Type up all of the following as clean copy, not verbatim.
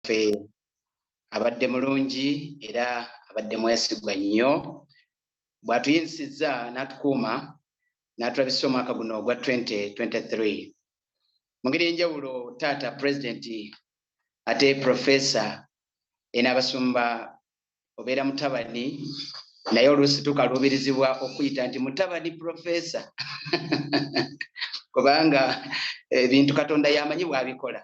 waffe abadde mulungi era abadde mwesigwa nnyo bw'atuyinzizza n'atukuuma n'atulabisa omwaka guno ogwa 2023 mu ngeri enjawulo taata pulezidenti ate profesa n'abasumba obeera mutabani naye oluusi tukaluubirizibwa okuyita nti mutabani profesa kubanga ebintu Katonda yamanyi bw'abikola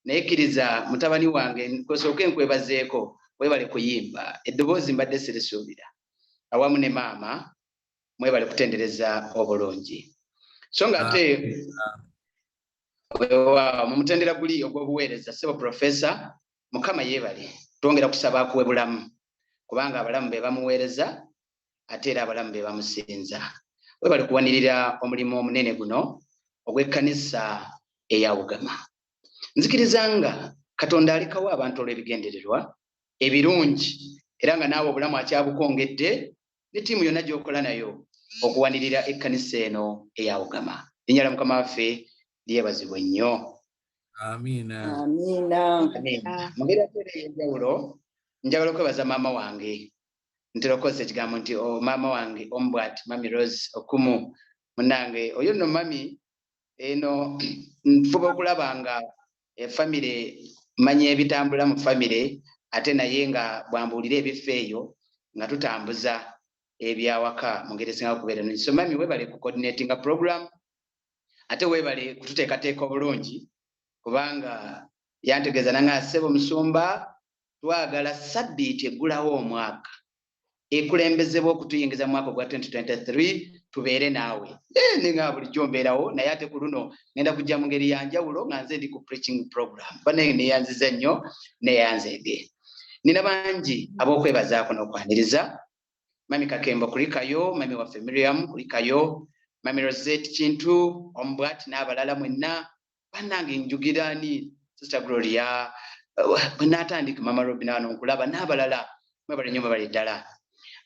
naye kkiriza mutabani wange kosooke nkwebazeeko webale kuyimba eddoboozi mbadde sirisuubira awamu ne maama mwebale kutendereza obulungi so nga ate mu mutendera guli ogw'obuweereza ssebo profesa mukama yeebale twongera kusaba akuwe bulamu kubanga abalamu be bamuweereza ate era abalamu be bamusinza webale kuwanirira omulimu omunene guno ogw'ekkanisa eya Bugama nzikiriza nga Katonda alekawo abantu olw'ebigendererwa ebirungi era nga naawe obulamu akyabukongedde ne ttiimu yonna gy'okola nayo okuwanirira ekkanisa eno eya Bugama linnya la Mukama waffe lyebazibwe nnyo. Amiina. Mu ngeri ate ey'enjawulo njagala okwebaza maama wange ntera okukozesa ekigambo nti maama wange Ombwat Mami Rose Okumu munnange oyo nno mami eno nfuba okulaba nga famire manya ebitambula mu famire ate naye nga bwambuulira ebifo eyo nga tutambuza ebyawaka mu ngeri esinga okubeera ennungi so mami weebale ku coordinatinga program ate weebale kututeekateeka obulungi kubanga yantegeeza nange ssebo musumba twagala sabbiiti eggulawo omwaka ekulembezebwa okutuyingiza mu mwaka ogwa 2023 tubeere naawe nenga bulijjo mbeerawo naye ate ku luno ngenda kujja mu ngeri ya njawulo nga nze ndi ku preaching program bane neyanziza nnyo neyanzeege nina bangi ab'okwebazaako n'okwaniriza mami Kakembo kulikayo mami waffe Miriam kulikayo mami Rosette Kintu Ombwat n'abalala mwenna bannange njugirani Sister Gloria bwe naatandika mama Robina wano nkulaba n'abalala mwebale nnyo mwebale ddala.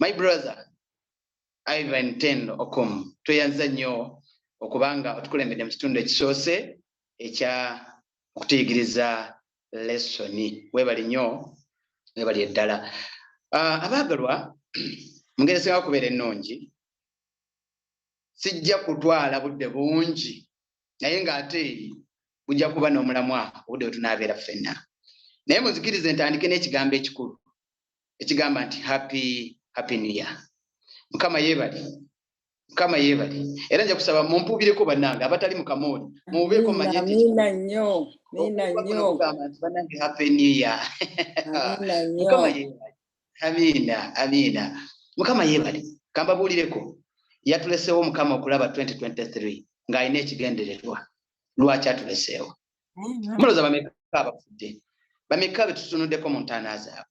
My brother Ivan Ten Okum tweyanza nnyo okubanga otukulembedde mu kitundu ekisoose ekya okutuyigiriza lessoni weebale nnyo mwebale ddala. Abaagalwa mu ngeri esinga okubeera ennungi sijja kutwala budde bungi naye ng'ate bujja kuba n'omulamwa obudde bwe tunaabeera ffenna naye muzikirize ntandike n'ekigambo ekikulu ekigamba nti happy new year. Mukama yeebale era nja kusaba mumpuubireko bannange abatali mu kamooli mubeeko Amiina nnyo bannange happy new year. Mukama yeebale. Amiina. Mukama yeebale kambabuulireko yatuleseewo Mukama okulaba 2023 ng'alina ekigendererwa lwaki atuleseewo muloza bameka abafudde bameka betutunuddeko mu ntaana zaabwe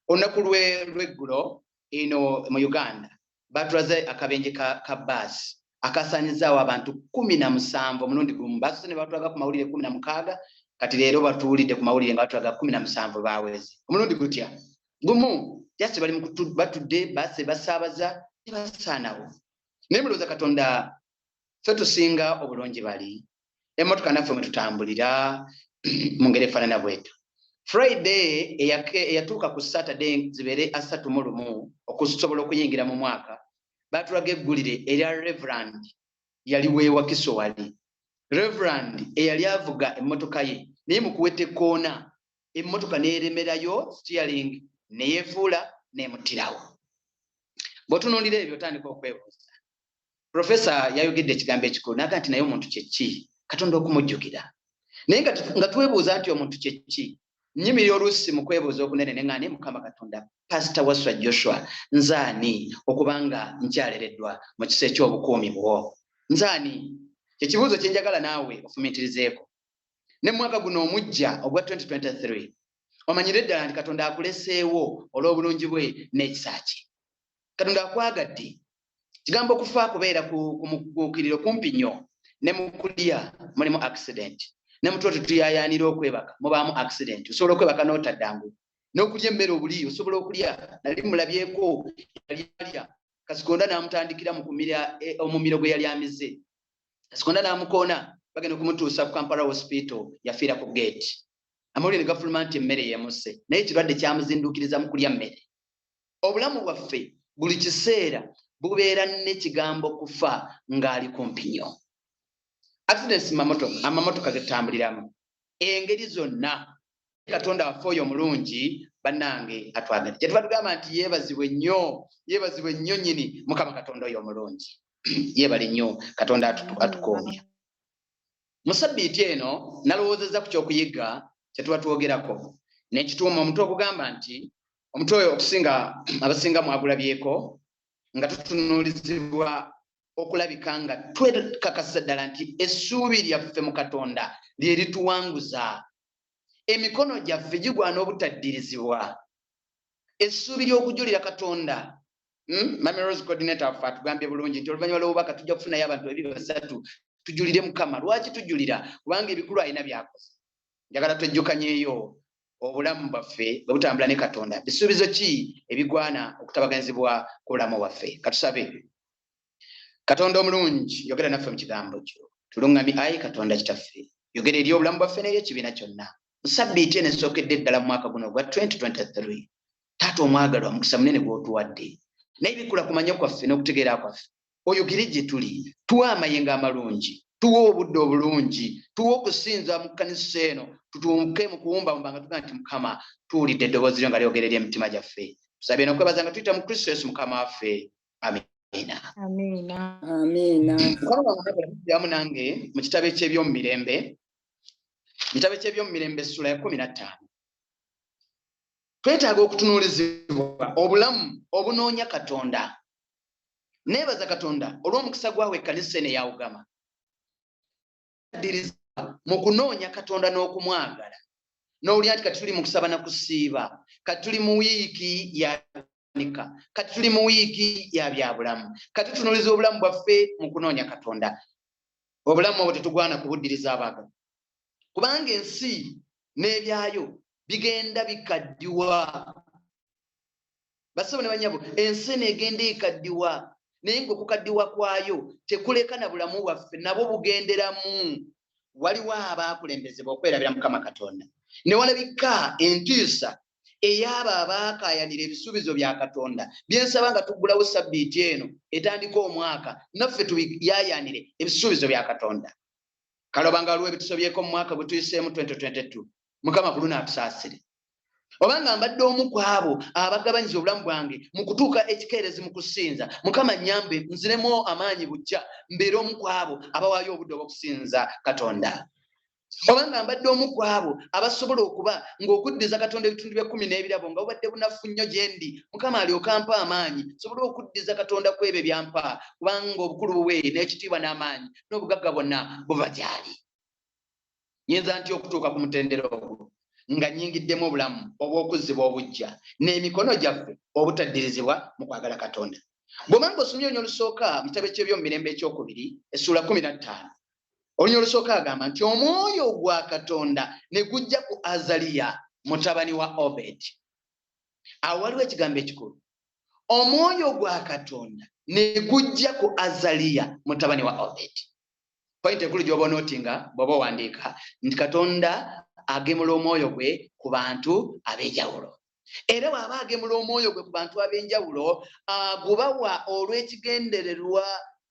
olunaku lw'eggulo eno mu Uganda batulaze akabenje ka baasi akasaanyizaawo abantu 17 omulundi gumu baasose ne batulaga ku mawulire 16 kati leero batuwulidde ku mawulire nga batulaga 17 baaweze omulundi gutya gumu just bali batudde baase basaabaza ne basaanawo naye mulowooza Katonda ffe tusinga obulungi bali emmotoka naffe mwe tutambulira mu ngeri efaanana bwetu. Friday eyatuuka ku Saturday zibeere 31 okusobola okuyingira mu mwaka batulaga eggulire erya Reverend yali weewakiso wali Reverend eyali avuga emmotoka ye naye mu kuweta ekkoona emmotoka neeremerayo steering neyeefuula neemuttirawo. Bw'otunuulira ebyo otandika okwebuuza Profesa yayogedde ekigambo ekikulu naga nti naye omuntu kye ki Katonda okumujjukira naye nga twebuuza nti omuntu kye ki nyimirira oluusi mu kwebuuza okunene ne ŋŋaani Mukama Katonda Pastor Waswa Joshua nzaani okubanga nkyalereddwa mu kisa eky'obukuumi bwo nzaani kyekibuuzo kye njagala naawe ofumiitirizeeko ne mu mwaka guno omujja ogwa 2023 omanyire ddala nti Katonda akuleseewo olw'obulungi bwe n'ekisa kye. Katonda akwagadde kigambo okufa kubeera ku muguukiriro kumpi nnyo ne mu kulya mulimu accident ne mu tulo tuyayaanira okwebaka mubaamu accident osobola okwebaka n'otaddangu n'okulya emmere obuli osobola okulya nali mulabyeko yalya Kasikonda n'amutandikira mu kumira omumiro gwe yali amize Kasikonda n'amukoona bagenda okumutuusa ku Kampala Hospital yafiira ku gate amawulire ne gafuluma nti emmere yemuse naye ekirwadde kyamuzindukiriza mu kulya mmere. Obulamu bwaffe buli kiseera bubeera n'ekigambo kufa ng'ali kumpi nnyo. Accidents amamotoka getambuliramu, engeri zonna Katonda waffe oyo omulungi bannange atwagala. Kyetuba tugamba nti yeebazibwe nnyo nnyini Mukama Katonda oyo omulungi. Yeebale nnyo Katonda atukuumya. Mu ssabbiiti eno nalowoozezza ku ky'okuyiga kye tuba twogerako n'ekituuma omutwe okugamba nti omutwe oyo okusinga abasinga mwagulabyeko nga tutunuulizibwa okulabika nga twekakasa ddala nti essuubi lyaffe mu Katonda lye lituwanguza. Emikono gyaffe gigwana obutaddirizibwa. Essuubi ly'okujulira Katonda. Mami Rose coordinator waffe atugambye bulungi nti oluvannyuma lw'obubaka tujja kufunayo abantu 2-3 tujulire Mukama. Lwaki tujulira? Kubanga ebikulu alina byakoze. Njagala twejjukanyeeyo obulamu bwaffe bwe butambula ne Katonda. Bisuubizo ki ebigwana okutabaganyizibwa ku bulamu bwaffe? Katusabe. Katonda omulungi yogera naffe mu kigambo kyo. Tulungamye ayi Katonda kitaffe. Yogera eri obulamu bwaffe n'eby'ekibiina kyonna. Ssabbiiti eno esookedde ddala mu mwaka guno gwa 2023. Taata omwagalwa mukisa munene gw'otuwadde. Naye bikula kumanya kwaffe n'okutegeera kwaffe. Oyogere gye tuli. Tuwa amayengo amalungi. Tuwa obudde obulungi. Tuwa okusinza mu kkanisa eno. Tutuuke mu kuwumbawumba nga tugaa nti Mukama tuwulidde eddoboozi lyo nga lyogera eri emitima gyaffe. Tusabye n'okwebaza nga tuyita mu Kristo Yesu Mukama waffe. Amiina. Amiina. Amiina. Yamu nange mu kitabo eky'ebyomumirembe. Kitabo eky'ebyomumirembe essula ya 15. Twetaaga okutunuulizibwa obulamu obunoonya Katonda. Neebaza Katonda olw'omukisa gwawe ekkanisa eno eyawugama. Mu kunoonya Katonda n'okumwagala. N'owulira nti kati tuli mu kusaba na kusiiba. Kati tuli mu wiiki ya nika. Kati tuli mu wiiki ya byabulamu. Kati tutunuuliza obulamu bwaffe mu kunoonya Katonda. Obulamu obwo tetugwana kubuddiriza abaagala. Kubanga ensi n'ebyayo bigenda bikaddiwa. Bassebo ne bannyabo, ensi negenda ekaddiwa. Naye ng'okukaddiwa kwayo tekuleka na bulamu bwaffe nabwo bugenderamu. Waliwo abaakulembezebwa okwerabira Mukama Katonda. Ne walabika entiisa ey'abo abaakaayanira ebisuubizo bya Katonda. Byensaba nga tuggulawo ssabbiiti eno etandika omwaka naffe tuyaayaanire ebisuubizo bya Katonda. Kalobanga waliwo ebitusobyeko mu mwaka gwe tuyiseemu 2022. Mukama buluna atusaasire. Obanga mbadde omu ku abo abagabanyiza obulamu bwange mu kutuuka ekikeerezi mu kusinza, Mukama nnyambe nziremu amaanyi bujja mbeere omu ku abo abawaayo obudde obw'okusinza Katonda. Obanga mbadde omu ku abo abasobola okuba ng'okuddiza Katonda ebitundu bya 10 n'ebirabo nga bubadde bunafu nnyo gye ndi, Mukama alyoka ampa amaanyi sobole okuddiza Katonda ku ebyo byampa, kubanga obukulu buwe n'ekitiibwa n'amaanyi n'obugagga bwonna buva gy'ali. Nyinza ntya okutuuka ku mutendera ogwo nga nnyingiddemu obulamu obw'okuzzibwa obujja n'emikono gyaffe obutaddirizibwa mu kwagala Katonda. Bw'omanga osomye olunya olusooka mu kitabo ky'ebyomumirembe ekyokubiri essula 15. Olunya olusooka agamba nti omwoyo gwa Katonda ne gujja ku Azaliya mutabani wa Obedi. Awo waliwo ekigambo ekikulu. Omwoyo gwa Katonda ne gujja ku Azaliya mutabani wa Obedi. Pointi ekulu gy'oba onootinga bw'oba owandiika nti Katonda agemula omwoyo gwe ku bantu ab'enjawulo. Era bw'aba agemula omwoyo gwe ku bantu ab'enjawulo agubawa olw'ekigendererwa.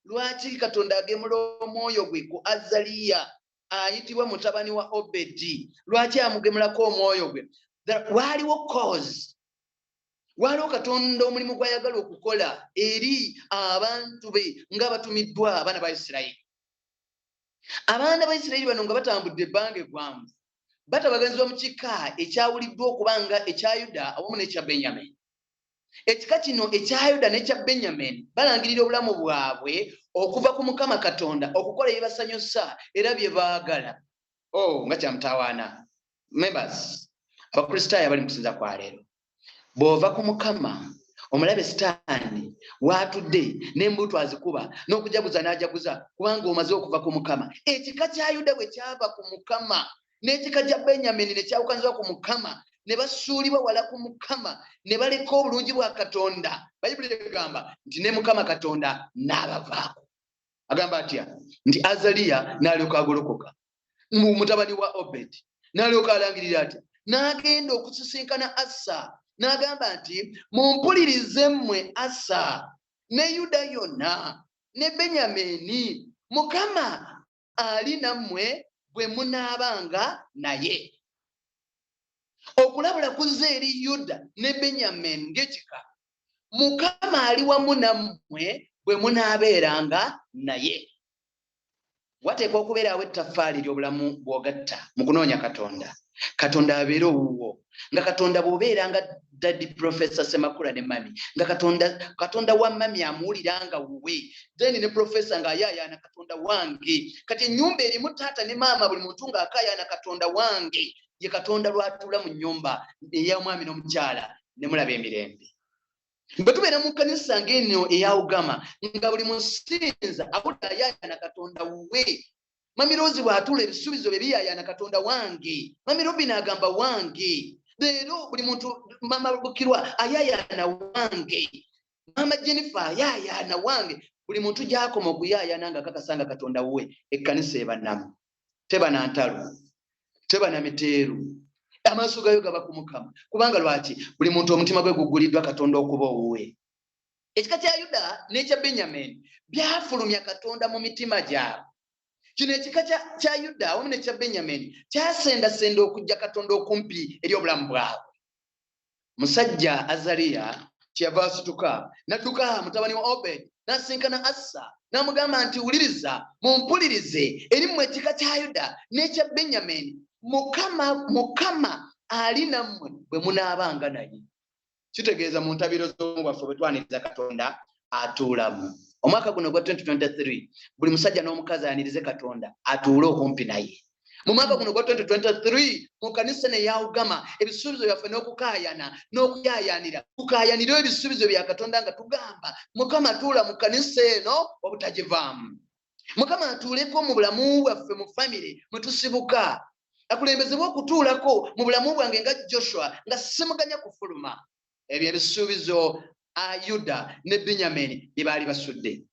Lwaki Katonda agemula omwoyo gwe ku Azaliya ayitibwa mutabani wa Obedi? Lwaki amugemulako omwoyo gwe? Waaliwo cause. Waaliwo Katonda omulimu gw'ayagala okukola eri abantu be ng'abatumiddwa abaana ba Isirayiri. Abaana ba Isirayiri bano nga batambudde ebbanga eggwanvu batabaganyizibwa mu kika ekyawuliddwa okuba nga ekya Yuda awamu n'ekya Benyamini. Ekika kino ekya Yuda n'ekya Benyamini balangirira obulamu bwabwe okuva ku Mukama Katonda okukola bye basanyusa era bye baagala. Nga kyamutawaana. Members, Abakristaayo abali mu kusinza kwa leero, bw'ova ku Mukama omulabe Sitaani waatudde n'embuto azikuba n'okujaguza n'ajaguza kubanga omaze okuva ku Mukama. Ekika kya Yuda bwe kyava ku Mukama n'ekika kya Benyamini ne kyawukanyizibwa ku Mukama ne basuulibwa wala ku Mukama ne baleka obulungi bwa Katonda. Bayibuli egamba nti ne Mukama Katonda n'abavaako. Agamba atya nti Azaliya n'alyoka agolokoka mutabani wa Obedi n'alyoka alangirira ati n'agenda okusisinkana Asa n'agamba nti mumpulirize mmwe Asa ne Yuda yonna ne Benyamini, Mukama ali nammwe bwe munaabanga naye. Okulabula kuzze eri Yuda ne Benyamini ng'ekika. Mukama ali wamu nammwe bwe munaabeeranga naye. Wateekwa okubeerawo ettaffaali ly'obulamu bw'ogatta mu kunoonya Katonda. Katonda abeere owuwo. Nga Katonda bw'obeeranga Daddy Professor Semakula ne Mami. Nga Katonda wa Mami amuwuliranga wuwe. Then ne Professor ng'ayaayaana Katonda wange. Kati ennyumba erimu taata ne maama buli muntu ng'akaayaana Katonda wange. Ye Katonda lw'atuula mu nnyumba ey'omwami n'omukyala ne mulaba emirembe. Bwe tubeera mu kkanisa ng'eno eya Ugama nga buli musinza awulira ayaayaana Katonda wuwe. Mami Rose bw'atuula ebisuubizo bye biyaayaana Katonda wange. Mami Robin agamba wange. Leero buli muntu Mama Bukirwa ayaayaana wange. Mama Jennifer ayaayaana wange. Buli muntu gy'akoma okuyaayaana ng'akakasanga Katonda wuwe. Ekkanisa ebanamu. Teba na ntalo. Teba na miteeru. Amaaso gayo gaba ku Mukama. Kubanga lwaki buli muntu omutima gwe guguliddwa Katonda okuba owuwe. Ekika kya Yuda n'ekya Benyamini byafulumya Katonda mu mitima gyabwe. Kino ekika kya Yuda awamu n'ekya Benyamini kyasendasenda okujja Katonda okumpi eri obulamu bwabwe. Musajja Azaliya kyeyava asituka n'adduka mutabani wa Obed n'asinkana Asa n'amugamba nti wuliriza mumpulirize eri mmwe ekika kya Yuda n'ekya Benyamini, Mukama ali nammwe bwe munaabanga naye. Kitegeeza mu ntabiro z'omu bwaffe bwe twaniriza Katonda atuulamu. Omwaka guno gwa 2023 buli musajja n'omukazi ayanirize Katonda atuule okumpi naye. Mu mwaka guno gwa 2023 mu kanisa ne ya Ugama ebisuubizo byaffe n'okukaayana n'okuyaayaanira tukaayanira ebisuubizo bya Katonda nga tugamba Mukama atuula mu kanisa eno obutagivaamu. Mukama atuuleko mu bulamu bwaffe mu famire mwe tusibuka. Akulembezebwa okutuulako mu bulamu bwange nga Joshua nga simuganya kufuluma. Ebyo ebisuubizo Yuda ne Benyamini bye baali basudde.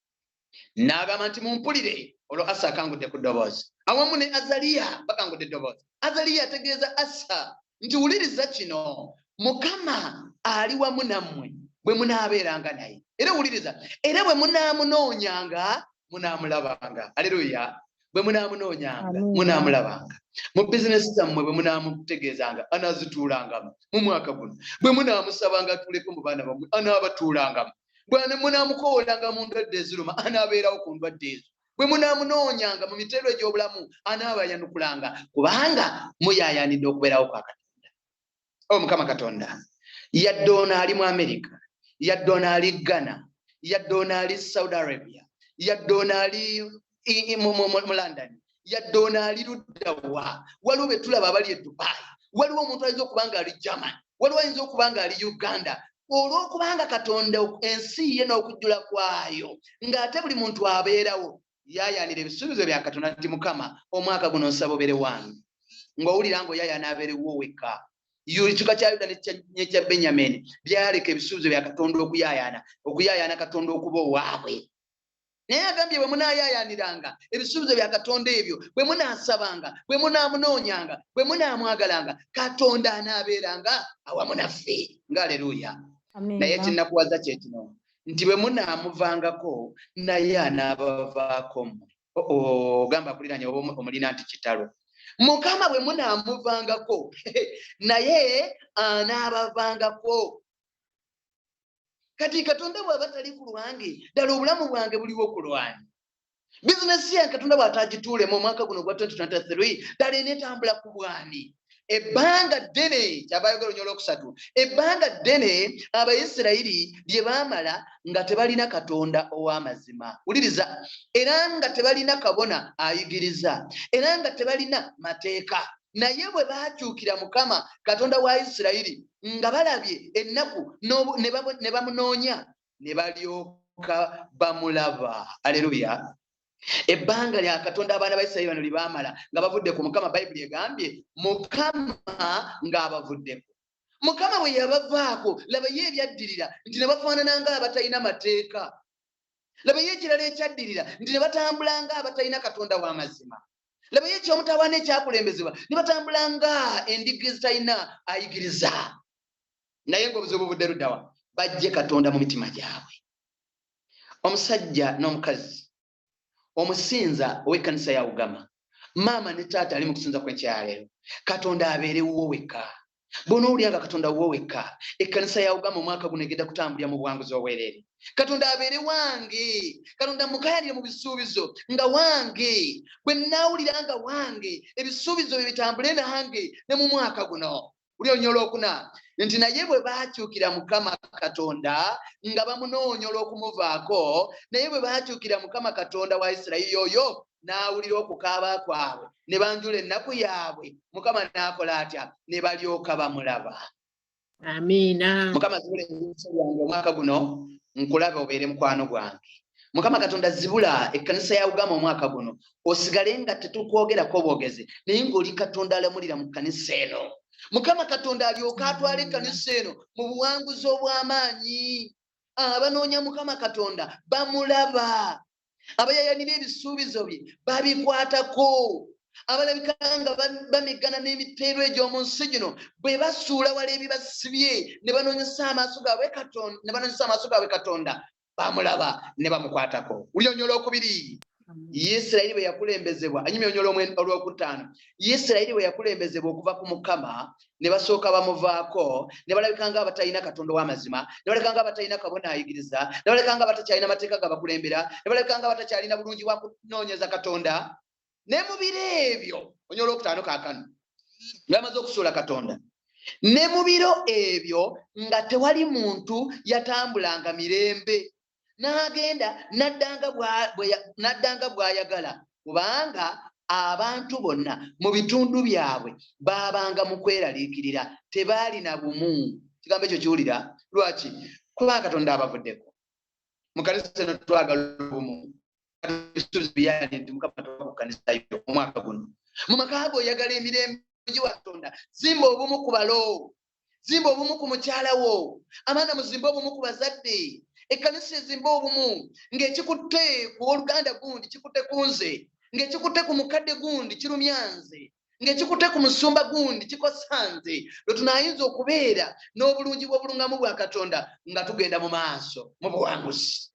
N'agamba nti mumpulire, olwo Asa akangudde ku ddoboozi. Awamu ne Azaliya bakangudde eddoboozi. Azaliya ategeeza Asa nti wuliriza kino, Mukama ali wamu nammwe bwe munaabeeranga naye. Era wuliriza, era bwe munaamunoonyanga munaamulabanga. Aleluya. Bwe munaamunoonyanga munaamulabanga. Mu bizinesi zammwe bwe munaamutegeezanga anaazituulangamu mu mwaka guno. Bwe munaamusabanga atuuleko mu baana bammwe anaabatuulangamu. Bwe munaamukoolanga mu ndwadde eziruma anaabeerawo ku ndwadde ezo. Bwe munaamunoonyanga mu miteero egy'obulamu anaabayanukulanga, kubanga muyaayaanidde okubeerawo kwa Katonda. Mukama Katonda yadde ono ali mu Amerika, yadde ono ali Ghana, yadde ono ali Saudi Arabia, yadde ono ali mu London, yadde ono ali luddawa. Waliwo be tulaba abali e Dubai, waliwo omuntu ayinza okuba nga ali German, waliwo ayinza okuba nga ali Uganda. Olw'okubanga Katonda ensi ye n'okujjula kwayo ng'ate buli muntu abeerawo yaayaanira ebisuubizo bya Katonda nti Mukama omwaka guno nsaba obeere wange. Ng'owulira ng'oyaayaana abeerewo wekka. Ekika kya Yuda n'ekya Benyamini byaleka ebisuubizo bya Katonda okuyaayaana Katonda okuba owaabwe. Naye agambye bwe munaayaayaaniranga ebisuubizo bya Katonda ebyo, bwe munaasabanga, bwe munaamunoonyanga, bwe munaamwagalanga, Katonda anaabeeranga awamu naffe. Ng'aleluya. Naye kinnakuwaza kye kino nti bwe munaamuvangako naye anaabavaako mmwe. Gamba kuliranye oba omulina nti kitalo. Mukama bwe munaamuvangako naye anaabavangako. Kati Katonda bw'aba tali ku lwange, ddala obulamu bwange buliwo ku lwange. Bizinesi ya Katonda bw'atagituulemu omwaka guno gwa 2023 ddala eneetambula ku bwani. Ebbanga ddene kyabayogera nnyo olwokusatu, ebbanga ddene Abayisirayiri lye baamala nga tebalina Katonda ow'amazima. Wuliriza, era nga tebalina kabona ayigiriza, era nga tebalina mateeka. Naye bwe baakyukira Mukama Katonda wa Isirayiri nga balabye ennaku ne bamunoonya ne balyoka bamulaba. Aleluya. Ebbanga lya Katonda abaana ba Isirayiri bano lye baamala nga bavudde ku Mukama, Bayibuli egambye Mukama ng'abavuddeko. Mukama bwe yabavaako, laba ye ebyaddirira nti ne bafaanana ng'abatalina mateeka. Laba ye ekirala ekyaddirira nti ne batambula ng'abatalina Katonda w'amazima. laba yekyo omutawaana ekyakulembezebwa ne batambulanga endiga ezitalina ayigiriza naye ng'obuzibu budde luddawa bajje Katonda mu mitima gyabwe. Omusajja n'omukazi omusinza ow'ekkanisa ya Ugama, maama ne taata ali mu kusinza kw'ekyaleero, Katonda abeerewo wekka. Bw'onoowulira Katonda wo wekka, ekkanisa ya Ugama omwaka guno egenda kutambulira mu buwanguzi obwereere. Katonda abeere wange, Katonda mukayanire mu bisuubizo nga wange, bwe nnaawulira nga wange ebisuubizo bye bitambule nange ne mu mwaka guno. Uli onyola okuna nti naye bwe baakyukira Mukama Katonda nga bamunoonya olw'okumuvaako, naye bwe baakyukira Mukama Katonda wa Isirayiri oyo n'awulira okukaaba kwabwe ne banjula ennaku yaabwe, Mukama n'akola atya? Ne balyoka bamulaba. Amiina. Mukama zibula emiso yange omwaka guno nkulaba obeere mukwano gwange. Mukama Katonda zibula ekkanisa ya Ugama omwaka guno osigale nga tetukwogerako bwogezi naye ng'oli Katonda alamulira mu kkanisa eno. Mukama Katonda alyoka atwala ekkanisa eno mu buwanguzi obw'amaanyi. Abanoonya Mukama Katonda bamulaba, abayayanira ebisuubizo bye babikwatako, abalabika nga bamigana n'emiteero egy'omu nsi gino bwe basuula wala ebibasibye ne banoonyesa amaaso gaabwe Katonda bamulaba ne bamukwatako. Uli onyola okubiri Isirayiri bwe yakulembezebwa anyumya onyola olwokutaano. Isirayiri bwe yakulembezebwa okuva ku Mukama ne basooka bamuvaako ne balabika nga abatalina Katonda w'amazima, ne balabika nga abatalina kabona ayigiriza, ne balabika nga abatakyalina mateeka gabakulembera, ne balabika nga abatakyalina bulungi bwa kunoonyeza Katonda. Ne mu biro ebyo onyola okutaano kaakano bamaze okusuula Katonda, ne mu biro ebyo nga tewali muntu yatambulanga mirembe, n'agenda naddanga bw'ayagala, kubanga abantu bonna mu bitundu byabwe baabanga mu kweraliikirira, tebaalina bumu. Kigambo ekyo kiwulira lwaki? Kubanga Katonda abavuddeko. Mu kanisa eno twagala obumu. Ebisuubizo byayanidde Mukama ku kkanisa yo omwaka guno. Mu maka go oyagala emirembe wa Katonda, zimba obumu ku balo, zimba obumu ku mukyala wo, amaana muzimba obumu ku bazadde. Ekkanisa ezimba obumu ng'ekikutte ku oluganda gundi kikutte ku nze, ng'ekikutte ku mukadde gundi kirumya nze, ng'ekikutte ku musumba gundi kikosa nze. Lwe tunaayinza okubeera n'obulungi bw'obulungamu bwa Katonda nga tugenda mu maaso mu buwanguzi.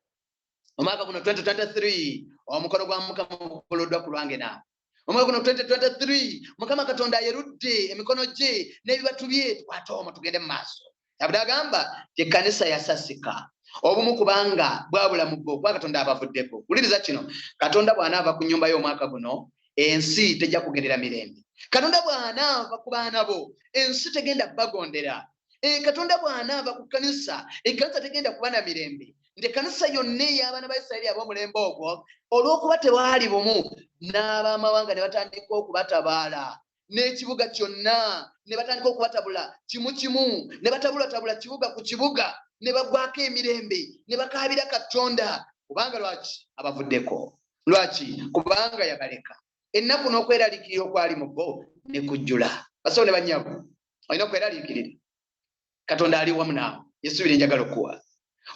Omwaka guno 2023 omukono gwa Mukama gukoloddwa ku lwange naawe. Omwaka guno 2023 Mukama Katonda ayerudde emikono gye n'ebibatu bye, tukwate omwo tugende mu maaso. Abadde agamba ekkanisa yasasika obumu kubanga bwabula mu bbo, kuba Katonda abavuddeko. Wuliriza kino, Katonda bw'anaava ku nnyumba y'omwaka guno ensi tejja kugendera mirembe. Katonda bw'anaava ku baana bo ensi tegenda bagondera. Katonda bw'anaava ku kkanisa, ekkanisa tegenda kuba na mirembe. Nti ekkanisa yonna ey'abaana ba Isirayiri ab'omulembe ogwo olw'okuba tewaali bumu, n'abamawanga ne batandika okubatabaala, n'ekibuga kyonna ne batandika okubatabula kimu kimu, ne batabulatabula kibuga ku kibuga, ne bagwako emirembe, ne bakaabira Katonda. Kubanga lwaki? Abavuddeko. Lwaki? Kubanga yabaleka. Ennaku n'okweraliikirira okwali mu bo ne kujjula. Basawo ne bannyabo, olina okweraliikirira. Katonda ali wamu naawe. Yesuubira njagala okuwa.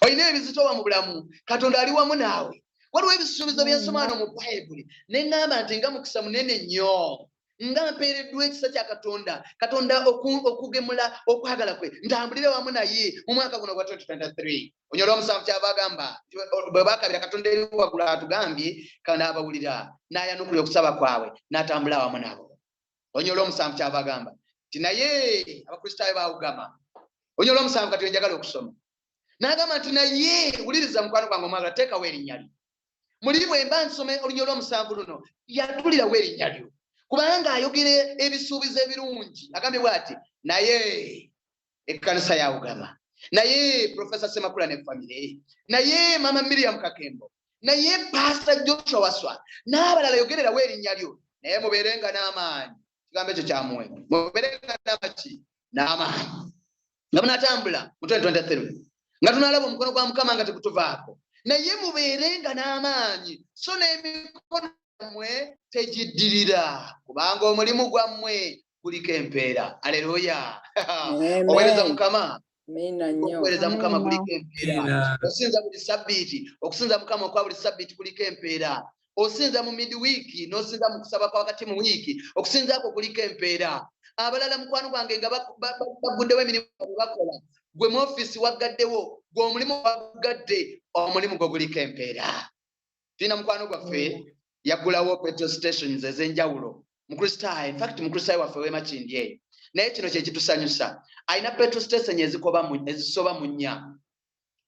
Olina ebizitowa mu bulamu, Katonda ali wamu naawe. Waliwo ebisuubizo bye nsoma wano mu Bayibuli ne ŋŋamba nti nga mukisa munene nnyo, nga mpeereddwa ekisa kya Katonda, Katonda okugemula okwagala kwe, ntambulire wamu naye mu mwaka guno gwa 2023. Onyola omusanvu kyava agamba bwe baakabira Katonda eri waggulu atugambye n'abawulira, n'ayanukula okusaba kwabwe, n'atambula wamu nabo. Onyola omusanvu kyava agamba nti naye abakristaayo ba Ugama. Onyola omusanvu kati njagala okusoma. N'agamba nti naye, wuliriza mukwano gwange omwagala, teekawo erinnya lyo. Muli bwe mba nsome olunyolo omusanvu luno, yatulirawo erinnya lyo. Kubanga ayogere ebisuubizo ebirungi. Agambye bw'ati, naye ekkanisa ya Ugama, naye Profesa Semakula ne famire, naye Mama Miriam Kakembo, naye Pastor Joshua Waswa, n'abalala yogererawo erinnya lyo, naye mubeerenga n'amaanyi. Kigambo ekyo kya muwendo. Mubeerenga n'amaki? N'amaanyi. Nga munatambula mu 2023. Nga tunalaba omukono gwa Mukama nga tekutuvaako. Naye mubeerenga n'amaanyi, so n'emikono mwe tegiddirira, kubanga omulimu gwammwe guliko empeera. Aleluya. Oweereza Mukama. Okuweereza Mukama guliko empeera. Okusinza buli sabbiiti, okusinza Mukama okwa buli sabbiiti kuliko empeera. osinza mu midweek n'osinza mu kusaba kwa wakati mu wiiki okusinzaako kuliko empeera abalala mukwano gwange nga baguddewo emirimu bakola gwe mu ofiisi waggaddewo gwe omulimu waggadde omulimu gwe guliko empeera tulina mukwano gwaffe yaggulawo petrol stations ez'enjawulo mukristaayo infact mukristaayo waffe w'emakindi eyo naye kino kye kitusanyusa alina petrol station ezisoba mu 4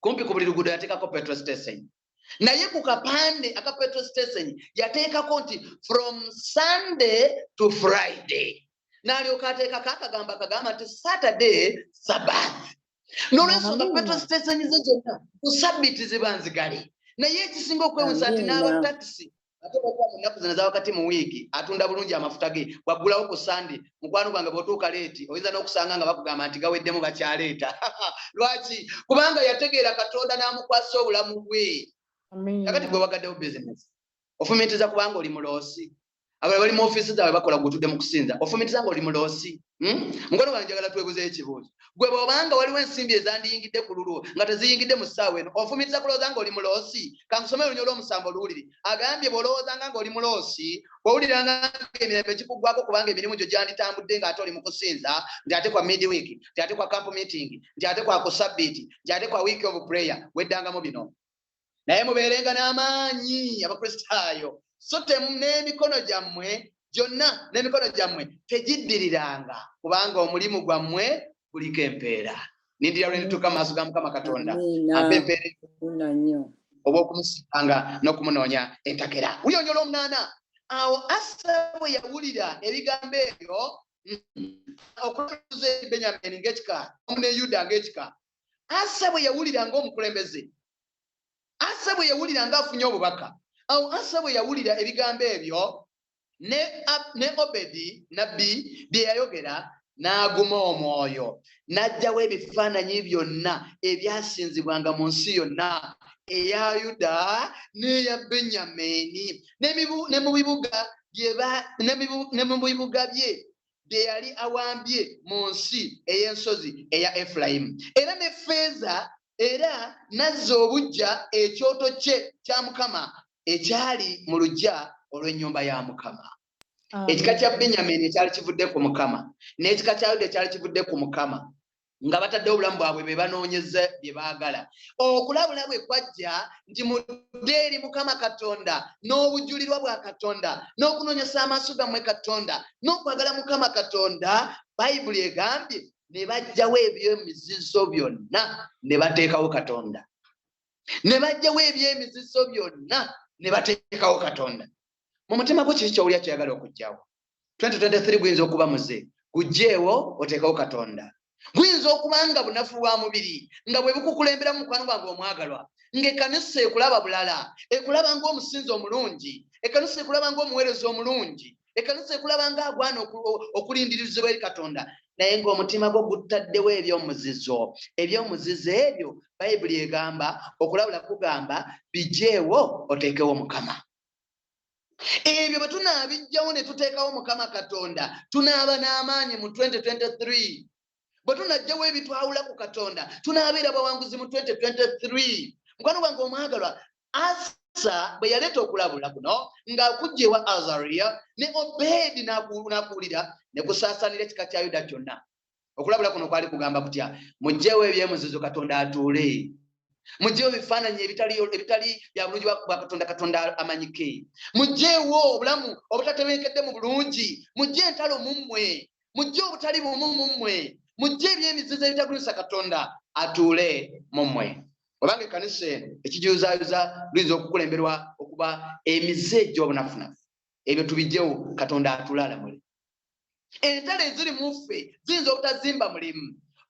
kumpi ku buli luguudo yateekako petrol station naye ku kapande aka petrol station yateekako nti from Sunday to Friday n'alyoka ateekako akagamba nti Saturday Sabbath n'olwensonga petrol station ze zonna ku sabbiiti ziba nzigale naye ekisinga okwewusa nti n'abatakisi ate bakwa mu nnaku zino ezawakati mu wiiki atunda bulungi amafuta ge waggulawo ku Sunday mukwano gwange bw'otuuka leeti oyinza n'okusanga nga bakugamba nti gaweddemu bakyaleeta lwaki kubanga yategeera Katonda n'amukwasa obulamu bwe kakati gwe wagaddewo bizinesi ofumitiza kubanga oli muloosi abalala bali mu ofiisi zaabwe bakola gutudde mu kusinza ofumitiza nga oli muloosi mukono gwange njagala twebuzeeyo ekibuuzo gwe bw'obanga waliwo ensimbi ezandiyingidde ku lulwo nga teziyingidde mu ssaawa eno ofumitiza kulowooza nga oli muloosi kankusome olunyo olw'omusanvu oluwulire agambye bw'olowoozanga nga oli muloosi bw'owuliranga emirembe gikuggwako kubanga emirimu gyo gyanditambudde ng'ate oli mu kusinza nti ate kwa midweek nti ate kwa camp meeting nti ate kwa ku sabbiiti nti ate kwa week of prayer weddangamu bino naye mubeerenga n'amaanyi abakristaayo so n'emikono gyammwe gyonna n'emikono gyammwe tegiddiriranga kubanga omulimu gwammwe guliko empeera nindira lwe nituuka mu maaso ga Mukama Katonda ampa empeera oba okumusanga n'okumunoonya entakera Wulira 8 awo Asa bwe yawulira ebigambo ebyo okuluza Benyamini ng'ekika ne Yuda ng'ekika Asa bwe yawulira ng'omukulembeze Asa bwe yawulira ng'afunye obubaka awo Asa bwe yawulira ebigambo ebyo ne Obedi nabbi bye yayogera n'aguma omwoyo n'aggyawo ebifaananyi byonna ebyasinzibwanga mu nsi yonna eya Yuda n'eya Benyamini ne mu bibuga bye bye yali awambye mu nsi ey'ensozi eya Efulayimu era ne ffeeza era nazza obuggya ekyoto kye kya Mukama ekyali mu luggya olw'ennyumba ya Mukama ekika kya Benyamini ekyali kivudde ku Mukama n'ekika kya Yuda ekyali kivudde ku Mukama nga bataddewo obulamu bwabwe be banoonyeza bye baagala okulabula bwe kwajja nti mudde eri Mukama Katonda n'obujulirwa bwa Katonda n'okunoonyesa amaaso gammwe Katonda n'okwagala Mukama Katonda Bayibuli egambye ne bajjawo eby'emizizo byonna ne bateekawo Katonda ne bajjawo eby'emizizo byonna ne bateekawo Katonda mu mutima gwo kiki ky'owulira kyeyagala okugjawo 2023 guyinza okuba muze gujjeewo oteekawo Katonda guyinza okuba nga bunafu bwa mubiri nga bwe bukukulembera mu mukwano gwange omwagalwa ng'ekkanisa ekulaba bulala ekulaba ng'omusinzi omulungi ekkanisa ekulaba ng'omuweereza omulungi ekkanisa ekulaba ng'agwana okulindirizibwa eri Katonda naye ng'omutima gwo gutaddewo eby'omuzizo ebyo Bayibuli egamba okulabula kugamba bijjeewo oteekewo Mukama ebyo bwe tunaabijjawo ne tuteekawo Mukama Katonda tunaaba n'amaanyi mu 2023 bwe tunajjawo ebitwawula ku Katonda tunaabeera bawanguzi mu 2023 mukwano gwange omwagalwa Asa bwe yaleeta okulabula kuno ng'akugjewa Azariya ne Obedi n'akuwulira ne kusaasaanira ekika kya Yuda kyonna okulabula kuno kwali kugamba kutya mugjeewo ebyemuzizo Katonda atuule mugjeewo ebifaananyi ebitali bya bulungi bwa Katonda Katonda amanyike mugjeewo obulamu obutatebenkedde mu bulungi mugje entalo mummwe mugje obutali bumu mummwe mugje ebyemizizo ebitagulisa Katonda atuule mummwe obanga ekkanisa ekijuzayuza luyinza okukulemberwa okuba emize egy'obunafunafu ebyo tubijjewo Katonda atuule alamule entalo eziri mu ffe ziyinza obutazimba mulimu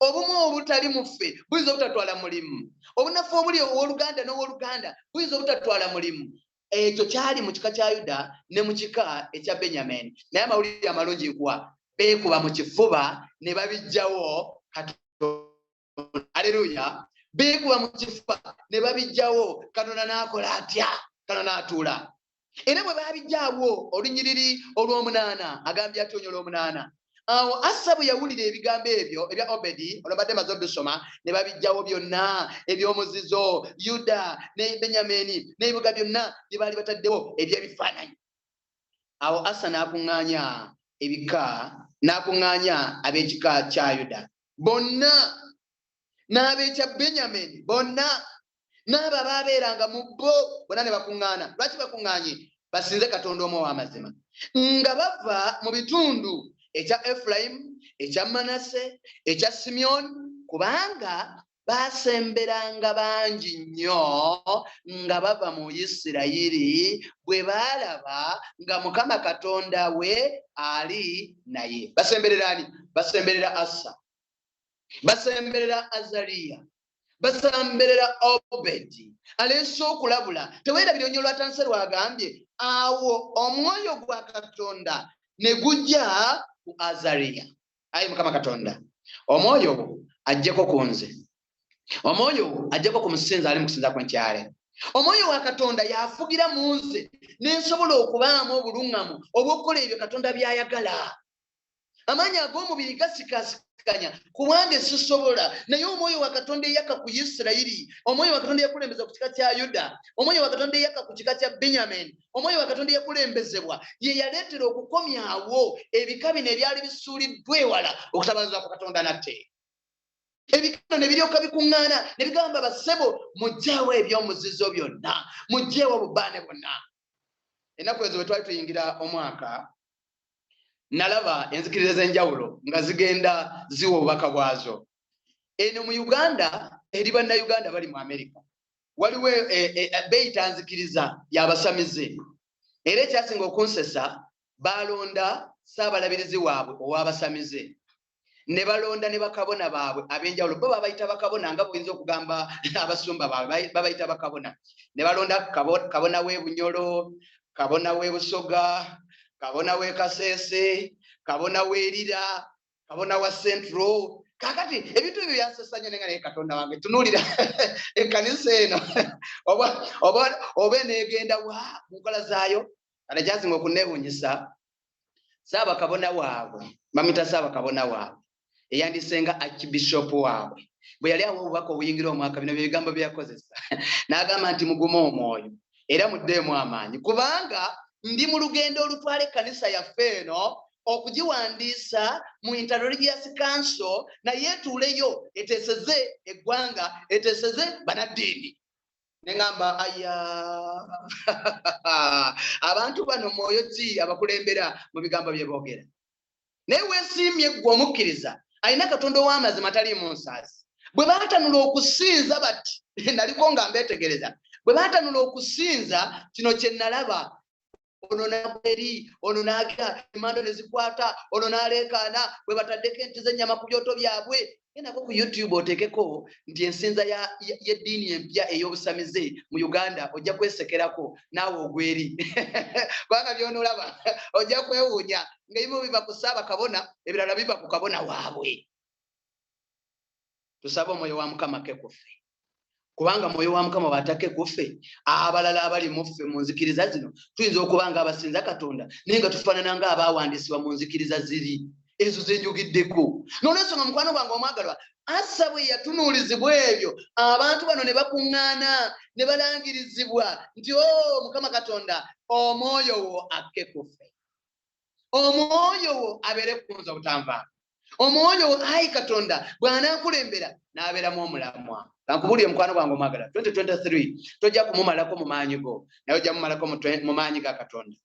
obumu obutali mu ffe buyinza obutatwala mulimu obunafu obuli ow'oluganda n'ow'oluganda buyinza obutatwala mulimu ekyo kyali mu kika kya Yuda ne mu kika ekya Benyamini naye amawulire amalungi nkuwa beekuba mu kifuba ne babijjawo Katonda aleluya beekuba mu kifuba ne babijjawo Katonda n'akola atya Katonda n'atuula era bwe babijjaawo olunyiriri olw'omunaana agambye atya olw'omunaana awo Asa bwe yawulira ebigambo ebyo ebya Obedi olabadde maze obisoma ne babijjawo byonna eby'omuzizo Yuda ne Benyamini n'ebibuga byonna bye baali bataddewo eby'ebifaananyi. Awo Asa n'akuŋŋaanya ebika n'akuŋŋaanya ab'ekika kya Yuda bonna n'ab'ekya Benyamini bonna n'abo abaabeeranga mu bo bonna ne bakuŋŋaana. Lwaki bakuŋŋaanye? Basinze Katonda omu ow'amazima, nga bava mu bitundu ekya Efulayimu, ekya Manase, ekya Simyoni, kubanga baasemberanga bangi nnyo nga bava mu Isirayiri bwe baalaba nga Mukama Katonda we ali naye. Basemberera ani? Basemberera Asa, basemberera Azaliya, basemberera Obedi aleese okulabula. Teweerabira onnyo lwatandise lwagambye awo omwoyo gwa Katonda ne gujja ku Azaliya. Ayi Mukama Katonda, omwoyo ajjeko ku nze, omwoyo ajjeko ku musinzi ali mu kusinza kw'enkyale. Omwoyo wa Katonda yafugira mu nze nensobola okubaamu obuluŋŋamu obw'okukola ebyo Katonda by'ayagala. Amaanyi ag'omubiri gasikasikanya kubanga sisobola, naye omwoyo wa Katonda eyaka ku Isirayiri, omwoyo wa Katonda yakulembeza ku kika kya Yuda, omwoyo wa Katonda eyaka ku kika kya Benyamini, omwoyo wa Katonda yakulembezebwa ye yaleetera okukomyawo ebika bino ebyali bisuuliddwa ewala okutabaza ku Katonda natte. Ebika ne biryoka bikuŋŋaana ne bigamba bassebo mugyeewo eby'omuzizo byonna, mugyeewo obubaane bwonna. Ennaku ezo bwe twali tuyingira omwaka nalaba enzikiriza ez'enjawulo nga zigenda ziwa obubaka bwazo. Eno mu Uganda eri bannayuganda bali mu Amerika waliwo beeyita nzikiriza y'abasamize, era ekyasinga okunsesa balonda ssaabalabirizi waabwe ow'abasamize ne balonda ne bakabona baabwe ab'enjawulo. Bo babayita bakabona nga buyinza okugamba abasumba baabwe babayita bakabona. Ne balonda kabona w'e Bunyolo, kabona w'e Busoga, kabona w'e Kasese, kabona w'e Lira, kabona wa Central. Kakati ebintu ebyo byansesanya nenga naye Katonda wange tunuulira ekkanisa eno oba neegenda wa mu nkola zaayo. Kale kyasinga okunneewuunyisa Ssaabakabona waabwe bamuyita Ssaabakabona waabwe eyandisenga Archbishop waabwe bwe yali awo obubaka obuyingira omwaka, bino bye bigambo bye yakozesa n'agamba nti mugume omwoyo era muddeemu amaanyi kubanga ndi mu lugendo olutwala ekkanisa yaffe eno okugiwandiisa mu Interreligious Council naye etuuleyo eteeseze eggwanga, eteeseze bannaddiini. Ne ŋŋamba aya abantu bano mwoyo ki abakulembera mu bigambo bye boogera. Naye weesiimye ggwe omukkiriza alina Katonda ow'amazima ataliimu nsaasi. Bwe baatanula okusinza bati naliko nga mbeetegereza, bwe baatanula okusinza kino kye nalaba, ono n'aberi, ono n'agira emando ne zikwata, ono n'aleekaana bwe bataddeko enti z'ennyama ku byoto byabwe. Nako ku YouTube oteekeko nti ensinza y'eddiini empya ey'obusamize mu Uganda ojja kwesekerako naawe ogweri kubanga by'onoolaba ojja kwewuunya ng'ebimu biva ku Ssaabakabona ebirala biva ku kabona waabwe. Tusabe omwoyo wa Mukama ke kuffe, kubanga mwoyo wa Mukama bw'atake kuffe, abalala abali mu ffe mu nzikiriza zino tuyinza okuba nga abasinza Katonda naye nga tufaanana ng'abaawandiisibwa mu nzikiriza ziri ezo zenjogiddeko. N'olwensonga mukwano gwange omwagalwa, Asa bwe yatunuulizibwa ebyo abantu bano ne bakuŋŋaana ne balangirizibwa nti Mukama Katonda omwoyo wo akke ku ffe, omwoyo wo abeere kunza butanvaako, omwoyo wo ayi Katonda bw'anaakulembera n'abeeramu omulamwa. Kankubulire mukwano gwange omwagalwa, 2023 tojja kumumalako mu maanyi go naye ojja mumalako mu maanyi ga Katonda.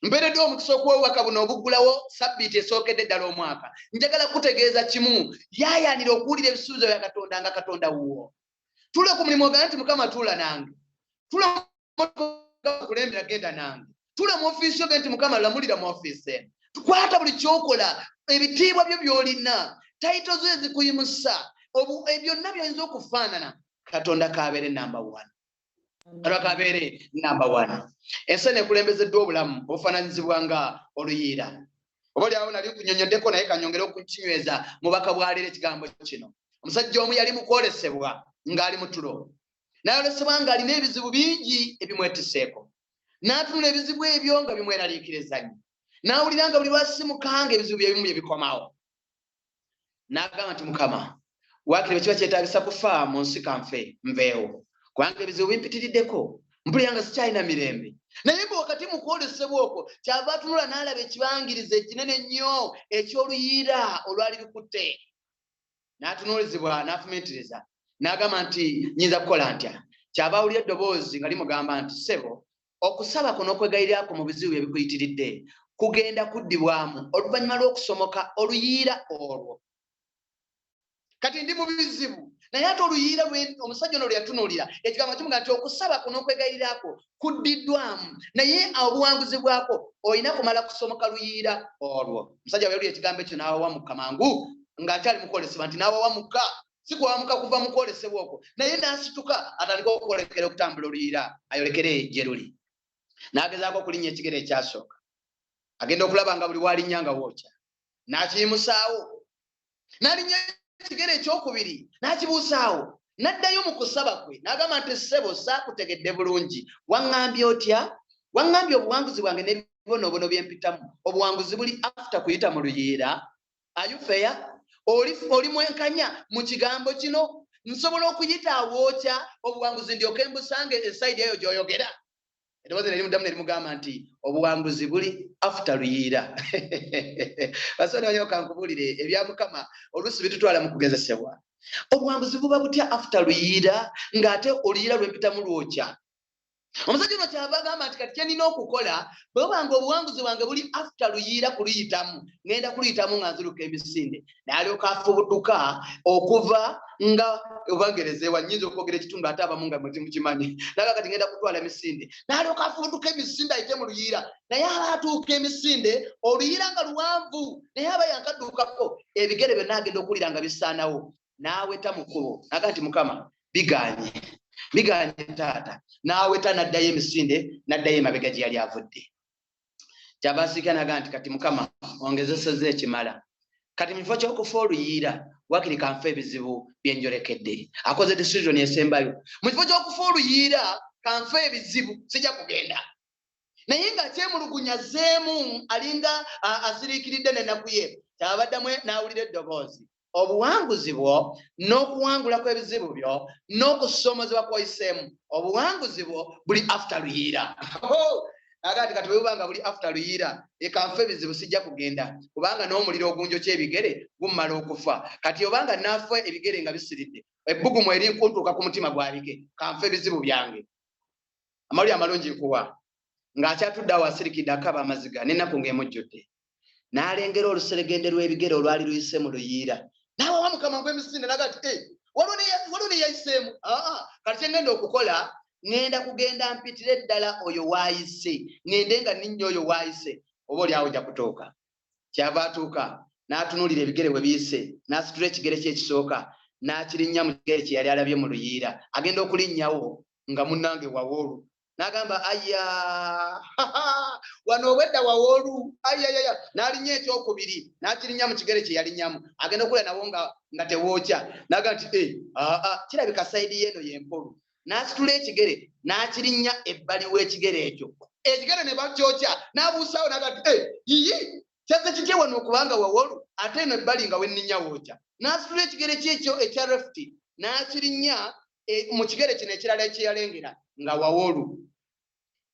Mpeereddwa omukisa okuwewaka buno obuggulawo sabbiiti esookedde ddala omwaka. Njagala kutegeeza kimu, yaayaanira okuwulira ebisuubizo bya Katonda nga Katonda wuwo. Tula ku mulimu ogambe nti Mukama tuula nange, tula kulembera genda nange, tula mu ofiisi oge nti Mukama lamulira mu ofiisi eno. Tukwata buli kyokola, ebitiibwa byo by'olina, tayito zo ezikuyimusa, byonna by'oyinza okufaanana, Katonda kaabeere namba 1. Kabeere namba 1. Ensi eneekulembezeddwa obulamu obufaananyizibwa nga oluyiira. Oba oli awo nali kunyonyoddeko naye kanyongere okukinyweza mubaka bwaleero ekigambo kino. Omusajja omu yali mu kwolesebwa ng'ali mu tulo. N'ayolesebwa ng'alina ebizibu bingi ebimwetiseeko. N'atunula ebizibu ebyo nga bimweraliikiriza nnyo. n'awuliranga buli lwasimukanga ebizibu bye bimu bye bikomawo n'agamba nti Mukama waakiri bwe kiba kyetaagisa kufa mu nsi kanfe nveewo kubanga ebizibu bimpitiriddeko mpulira nga sikyalina mirembe naye bwe wakati mu kwolesebwa okwo kyava atunula n'alaba ekibangiriza ekinene nnyo eky'oluyiira olwali lukutte n'atunuulizibwa n'afumiitiriza n'agamba nti nyinza kukola ntya kyava awulira eddoboozi nga limugamba nti ssebo okusaba kuno okwegayirako mu bizibu bye bikuyitiridde kugenda kuddibwamu oluvannyuma lw'okusomoka oluyiira olwo kati ndi mu bizibu naye ate oluyiira omusajja ono lwe yatunuulira ekigambo kimuga nti okusaba kuno okwegayirirako kuddiddwamu naye obuwanguzi bwako olina kumala kusomoka luyiira olwo omusajja bwe yawulira ekigambo ekyo n'awawamuka mangu ng'akyali mu kwolesebwa nti n'awawamuka si kuwamuka kuva mu kwolesebwa okwo naye n'asituka atandika okwolekera okutambula oluyiira ayolekere gye luli n'agezaako okulinnya ekigere ekyasooka agenda okulaba nga buli walinnya nga wookya n'akiyimusaawo n'alinnya ekigere ekyokubiri n'akibuusaawo n'addayo mu kusaba kwe n'agamba nti ssebo saakutegedde bulungi waŋŋambye otya waŋŋambye obuwanguzi bwange n'ebibonoobono bye mpitamu obuwanguzi buli after kuyita mu luyiira ayufeya oli mwenkanya mu kigambo kino nsobola okuyita awookya obuwanguzi ndyoke mbusange esayidi eyo gy'oyogera eddoboozi ne limuddamu ne limugamba nti obuwanguzi buli after luyiira basoni banyo kankubuulire ebya Mukama oluusi bitutwala mu kugezesebwa obuwanguzi buba butya after luyiira ng'ate oluyiira lwempitamu lwokya omusajja ono kyava agamba nti kati kye nina okukola bwebanga obuwanguzi bwange buli after luyiira kuluyitamu ngenda kuluyitamu nga nziruka emisinde n'alyoka afubutuka okuva nga obangereza ewa nnyinza okwogera ekitundu ate abamu nga mukimanyi naga kati ngenda kutwala emisinde n'alyoka afubutuka emisinde ayite mu luyiira naye aba atuuka emisinde oluyiira nga luwanvu naye aba yankadduukako ebigere byonna agenda okuwulira nga bisaanawo n'aweta mukulu naga nti Mukama biganye taata n'aweta n'addayo emisinde n'addayo emabega gye yali avudde kyava asiika naga nti kati Mukama ongezesezza ekimala kati mu kifo ky'okufa oluyiira wakiri kanfa ebizibu byenjolekedde akoze decision esembayo mu kifo ky'okufa oluyiira kanfa ebizibu sijja kugenda naye nga kyemulugunyazeemu alinga asiriikiridde n'ennaku ye kyabaddamu n'awulira eddoboozi obuwanguzi bwo n'okuwangula kw'ebizibu byo n'okusomozebwa kw'oyiseemu obuwanguzi bwo buli after luyiira agati kati bwebubanga buli after luyiira ekanfa ebizibu sijja kugenda kubanga n'omuliro ogunjokya ebigere gumumala okufa kati obanga naafa ebigere nga bisiridde ebbugumu erinkuntuuka ku mutima gwabike kanfa ebizibu byange amawulire amalungi nkuwa ng'akyatudde awo asirikidde akaba amaziga n'ennaku ng'emujjudde n'alengera oluseregende lw'ebigere olwali luyise mu luyiira n'awawa Mukama gw'emisinde naga ti waliwo ne yayiseemu kati kye ngenda okukola ngenda kugenda mpitire ddala oyo waayise ngende nga ninnya oyo waayise oba oli awo ojja kutuuka kyava atuuka n'atunuulira ebigere we biyise n'asitula ekigere kye ekisooka n'akirinnya mu kigere kye yali alabye mu luyiira agenda okulinnyawo nga munnange wawoolu n'agamba aya wano obwedda wawoolu ayayaya n'alinnya ekyokubiri n'akirinnya mu kigere kye yalinnyamu agenda okulya nawo nga tewookya n'agamba nti kirabika sayidi yeeno y'empolu n'asitula ekigere n'akirinnya ebbali w'ekigere ekyo ekigere ne bakyokya n'abuusaawo n'agamba nti yiyi kyazze kitye wano okubanga wawoolu ate eno ebbali nga wenninnya wookya n'asitula ekigere kyekyo ekya refuti n'akirinnya mu kigere kino ekirala ekyeyalengera nga wawoolu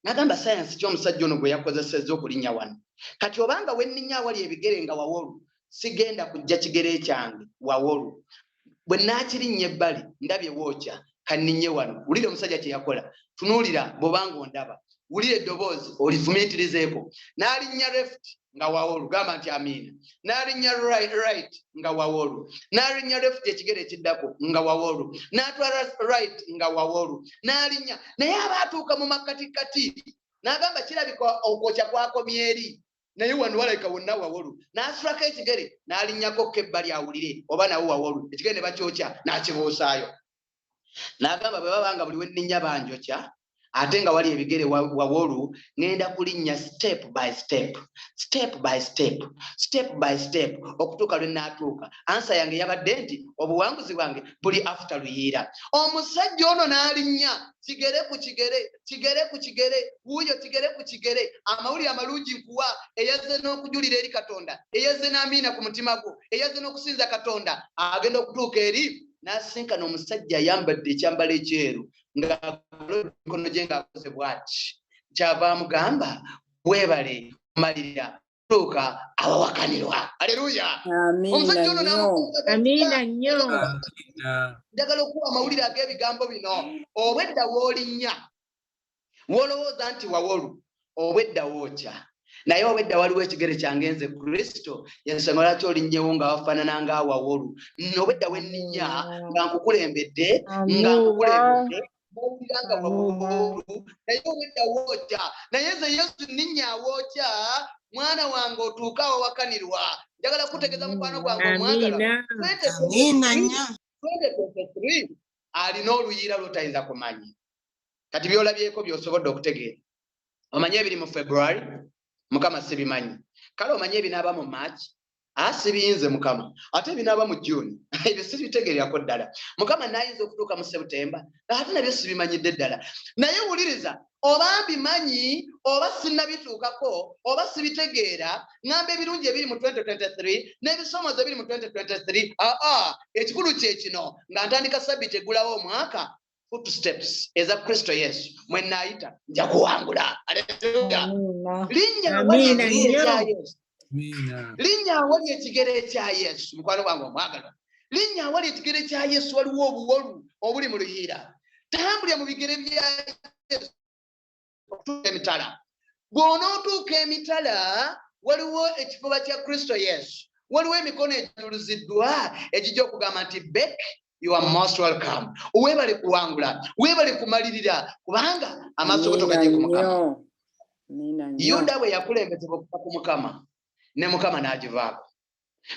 n'agamba sayansi ky'omusajja ono gwe yakozesezza okulinnya wano kati obanga wenninnya awali ebigere nga wawoolu sigenda kujja kigere kyange wawoolu bwe naakirinnya ebbali ndabye wookya kanninye wano wulira omusajja kye yakola tunuulira bw'obanga ondaba wulira eddoboozi olifumiitirizeeko n'alinnya left nga wawoolu gamba nti amiina n'alinnya right nga wawoolu n'alinnya left ekigere ekiddako nga wawoolu n'atwala right nga wawoolu n'alinnya naye aba atuuka mu makatikati n'agamba kirabika okwokya kwakomye eri naye wano walabika wonna wawoolu n'asitulako ekigere n'alinnyako kebbali awulire oba nawo wawoolu ekigere ne bakyokya n'akibuusaayo n'agamba bwe babanga buli wenninnya banjokya ate nga wali ebigere wawolu ngenda kulinnya step by step okutuuka lwe naatuuka. Ansa yange yabadde nti obuwanguzi bwange buli after Luyiira. Omusajja ono n'alinnya kigere ku kigere wuuyo kigere ku kigere. Amawulire amalungi nkuwa eyazze n'okujulira eri Katonda, eyazze n'amiina ku mutima gwo, eyazze n'okusinza Katonda, agenda okutuuka eri n'asinkana omusajja ayambadde ekyambalo ekyeru ng'akono gye ng'akoze bw'ati. Kyava amugamba weebale kumalirira tuuka awawakanirwa. Aleluya. Omusajja ono Amina nnyo. Njagala okuwa amawulire ag'ebigambo bino. Obwedda w'olinnya wolowooza nti wawolu, obwedda wookya. Naye obwedda waliwo ekigere kyange nze Kristo yensonga lwaki olinnyewo nga wafaanana nga wawolu. Obwedda wenninnya nga nkukulembedde mowulira nga wawolu, naye obwedda wookya. Naye nze Yesu nninnya awookya, mwana wange otuuka awawakanirwa. Njagala kutegeeza mukwano gwange omwagala 2023 alina oluyiira lw'otayinza kumanya. Kati byolabyeko by'osobodde okutegeera. Omanye ebiri mu February, Mukama sibimanyi. Kale omanye ebinaaba mu March, sibiyinze Mukama. Ate ebinaaba mu June, ebyo sibitegeerako ddala. Mukama n'ayinza okutuuka mu September, ate nabyo sibimanyidde ddala. Naye wuliriza, oba mbimanyi oba sinnabituukako oba sibitegeera, ngamba ebirungi ebiri mu 2023 n'ebisomozo ebiri mu 2023. Ekikulu kye kino nga ntandika sabbiiti eggulawo omwaka, footsteps eza Kristo Yesu mwe naayita nja kuwangula. Linnya awali ekigere ekya Yesu. Mukwano gwange omwagalwa, linnya awali ekigere kya Yesu waliwo obuwolu obuli mu Luyiira. Tambulira mu bigere bya Yesu okutuuka emitala. Bw'onootuuka emitala waliwo ekifuba kya Kristo Yesu, waliwo emikono egijuluziddwa egijja okugamba nti back, you are most welcome. Weebale kuwangula, weebale kumalirira, kubanga amaaso go togajje ku Mukama. Yuda bwe yakulembezebwa okuva ku Mukama ne Mukama n'agivaako.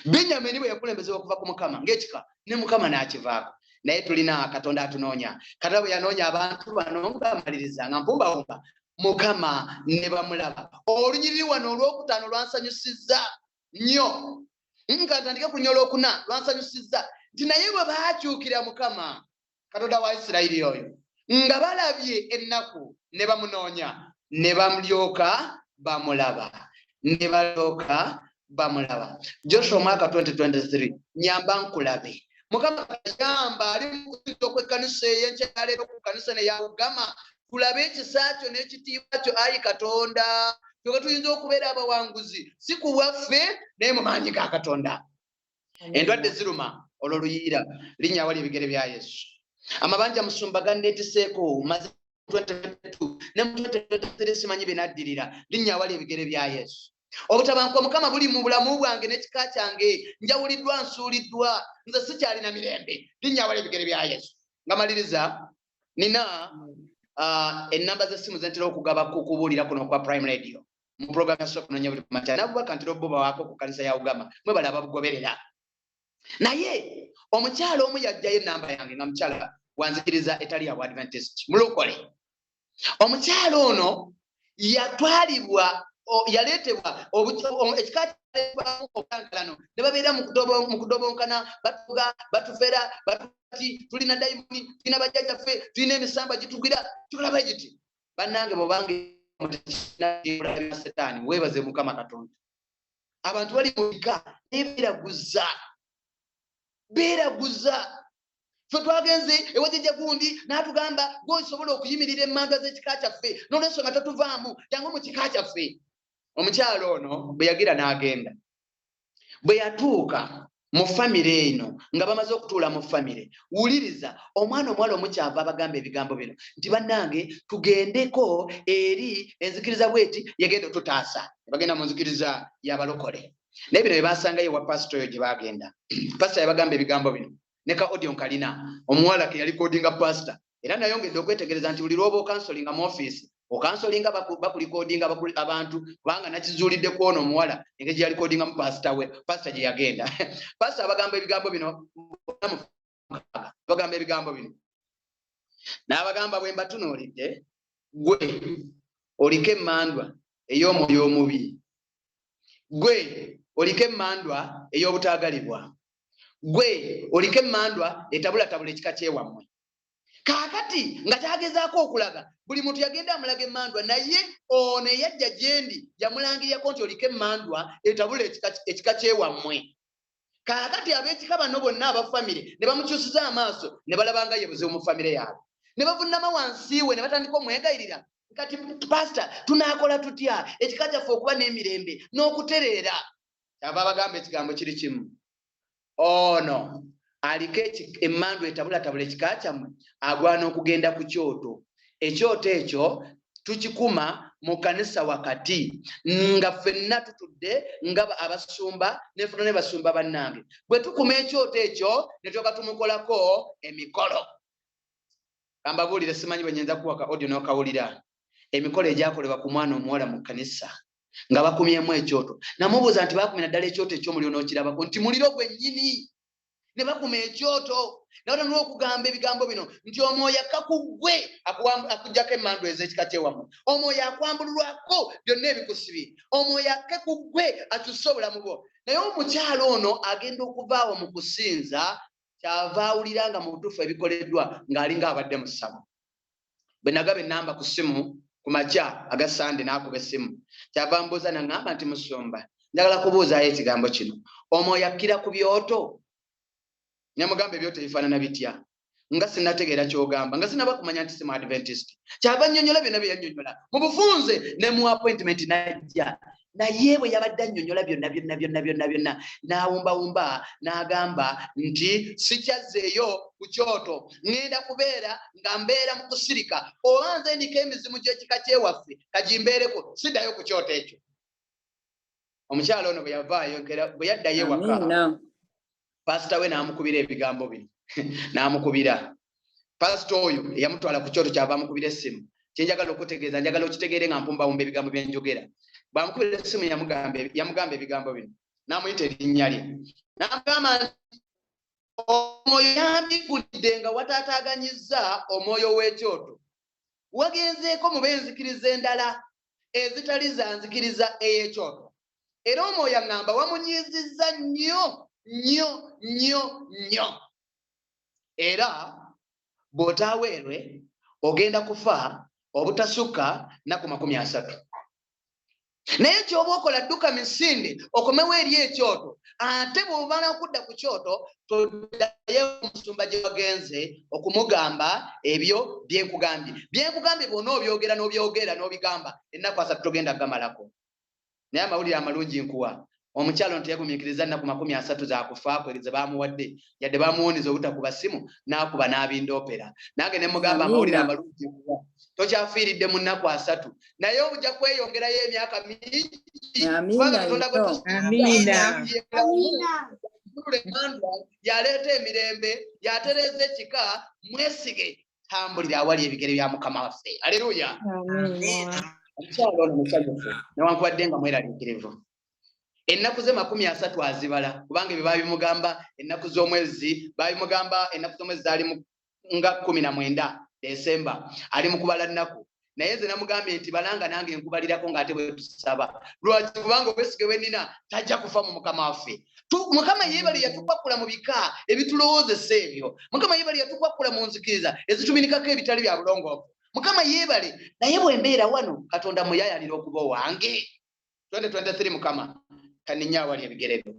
Benyamini bwe yakulembezebwa okuva ku Mukama ng'ekika ne Mukama n'akivaako. Naye tulina Katonda atunoonya. Katonda bwe yanoonya abantu bano ng'amaliriza nga mpumbawumba, Mukama ne bamulaba. Olunyiriri wano olwokutaano lwansanyusizza nnyo. Nkatandike ku nnyo olwokuna lwansanyusizza nti naye bwe baakyukira Mukama Katonda wa Isirayiri oyo nga balabye ennaku ne bamunoonya, ne bamulyoka bamulaba. Joshua omwaka 2023 nyamba nkulabe. Mukama yamba ali mu kusinza okw'ekkanisa ey'enkyaleero ku kkanisa ne yawugama. Tulabe ekisa kyo n'ekitiibwa kyo, ayi Katonda. Kyokka tuyinza okubeera abawanguzi si ku bwaffe naye mu maanyi ga Katonda. Endwadde ziruma olwo Luyiira, linnya awali ebigere bya Yesu. Amabanja musumba ganneetiseeko maze 2022 ne mu 2023 simanyi bye naddirira, linnya awali ebigere bya Yesu. Obutabanguko Mukama buli mu bulamu bwange n'ekika kyange, njawuliddwa, nsuuliddwa, nze sikyalina mirembe, linnya awali ebigere bya Yesu. Nga maliriza, nina ennamba z'essimu ze ntera okugaba kubuulira kuno kwa Prime Radio mu program ya Sooka Noonya buli kumakya. Nabubaka ntera obbo bawaako ku kkanisa ya Ugama, mwe bali ababugoberera. Naye omukyala omu yajjayo ennamba yange nga mukyala wanzikiriza etali ya Adventist mulokole. Omukyala ono yatwalibwa, yaleetebwa ekika ky'obukankalano ne babeera mu kudobonkana, batuga, batufera, bati tulina dayimoni, tulina bajjajjaffe, tulina emisamba gitugwira, tulaba giti. Bannange bobange Setaani, weebaze Mukama Katonda. Abantu bali mu bika beeraguza. Ffe twagenze ewajjajja gundi n'atugamba gwosobola okuyimirira emmanga z'ekika kyaffe n'olwensonga totuvaamu, jangu mu kika kyaffe. Omukyalo ono bwe yagira n'agenda. Bwe yatuuka mu famire eno nga bamaze okutuula mu famire, wuliriza omwana omuwala omukyava abagamba ebigambo bino nti bannange tugendeko eri enzikiriza bweti yagenda otutaasa. Bagenda mu nzikiriza y'abalokole. Naye bino bye basangayo ewa pasito oyo gye bagenda. Pasito yabagamba ebigambo bino ne ka audio nkalina omuwala ke yali kodinga pastor. Era nayongedde okwetegereza nti buli lw'oba okansolinga mu office okansolinga bakulikodinga abantu, kubanga nakizuulidde ku ono omuwala engeri gye yali kodinga mu pastor we, pastor gye yagenda. Pastor abagamba ebigambo bino, bagamba ebigambo bino n'abagamba bwe mbatunuulidde gwe oliko emmandwa ey'omwoyo omubi, gwe oliko emmandwa ey'obutaagalibwa, gwe oliko emmandwa etabulatabula ekika kyewammwe. Kaakati nga kyagezaako okulaga buli muntu yagenda amulaga emmandwa, naye ono eyajja gyendi yamulangirirako nti oliko emmandwa etabula ekika kyewammwe. Kaakati ab'ekika bano bonna abafamire ne bamukyusiza amaaso ne balabanga ye buzibu mu famire yaabwe, ne bavunnama wansi we ne batandika omwegayirira kati pastor tunaakola tutya ekika kyaffe okuba n'emirembe n'okutereera. Kyava bagamba ekigambo kiri kimu, ono aliko emmandwa etabulatabula ekika kyammwe agwana okugenda ku kyoto. Ekyoto ekyo tukikuma mu kanisa wakati nga ffenna tutudde nga abasumba nefuna ne basumba bannange. Bwe tukuma ekyoto ekyo ne tuba tumukolako emikolo. Kambabuulire, simanyi bwe nnyinza kuwaka audio n'okawulira emikolo egyakolebwa ku mwana omuwala mu kanisa nga bakumyemu ekyoto. Namubuuza nti bakumira ddala ekyoto eky'omuliro n'okirabako nti muliro gwennyini. Ne bakuma ekyoto n'otandika okugamba ebigambo bino nti omwoyo akka ku ggwe akuggyako emmandwa ez'ekika kyewammwe, omwoyo akwambululwako byonna ebikusibye, omwoyo akke ku ggwe akyusse obulamu bwo. Naye omukyalo ono agenda okuvaawo mu kusinza, kyava awulira nga mu butuufu ebikoleddwa ng'alinga abadde mu ssabo. Bwe nagaba ennamba ku ssimu ku makya aga Sande n'akuba essimu, kyava mbuuza n'aŋŋamba nti musumba, njagala kubuuzaayo ekigambo kino, omwoyo akkira ku byoto? Ne mugamba ebyoto bifaanana bitya? Nga sinnategeera ky'ogamba, nga sinaba kumanya nti si mu Adventist. Kyava nnyonnyola byonna bye yannyonnyola mu bufunze ne mu appointment n'ajja, naye bwe yabadde annyonnyola byonna n'awumbawumba n'agamba nti sikyazzeeyo ku kyoto, ŋŋenda kubeera nga mbeera mu kusirika, oba nze ndiko emizimu gy'ekika kyewaffe kagimbeereko, siddayo ku kyoto ekyo. Omukyalo ono bwe yavaayo bwe yaddayo ewaka, pastor we n'amukubira ebigambo bino n'amukubira. Pastor oyo yamutwala ku kyoto kyava amukubira essimu. Kyenjagala okutegeeza, njagala okitegeere nga mpumbawumba ebigambo bye njogera. Bw'amukubira essimu yamugamba ebigambo bino, n'amuyita erinnya lye, n'amugamba nti omwoyo yambigulidde nga wataataaganyizza omwoyo w'ekyoto, wagenzeeko mu b'enzikiriza endala ezitali za nzikiriza ey'ekyoto, era omwoyo aŋŋamba wamunyizizza nnyo, era bw'otaaweerwe ogenda kufa obutasukka nnaku 30. Naye ky'oba okola dduka misinde okomewo eri ekyoto, ate bw'obala okudda ku kyoto toddayo omusumba gye wagenze okumugamba ebyo byenkugambye bw'ona obyogera n'obigamba ennaku 3 togenda gamalako. Naye amawulire amalungi nkuwa, omukyalo nteyagumiikiriza nnaku 30 zaakufa kwerize baamuwadde, yadde baamuwoniza obutakuba ssimu n'akuba n'abindoopera. Nange ne mugamba amawulire amalungi nkuwa, tokyafiiridde mu nnaku 3, naye obujja kweyongerayo emyaka mingi. Yaleeta emirembe, yatereeza ekika, mwesige, tambulira awali ebigere bya Mukama waffe. Aleluya. Omukyalo ono musanyufu newankubadde nga mweraliikirivu. Ennaku ze 30 azibala kubanga ebyo baabimugamba ennaku z'omwezi, baabimugamba ennaku z'omwezi zaali nga 19 Desemba, ali mu kubala nnaku. Naye nze namugambye nti balanga nange nkubalirako ng'ate bwe tusaba. Lwaki? Kubanga obwesige bwe nnina tajja kufa mu Mukama waffe. Mukama yeebale yatukwakula mu bika ebitulowoozesa ebyo. Mukama yeebale yatukwakula mu nzikiriza ezituminikako ebitali bya bulongoofu. Mukama yeebale, naye bw'embeera wano Katonda muyayalira okuba owange. 2023 Mukama kaninya awali ebigere byo.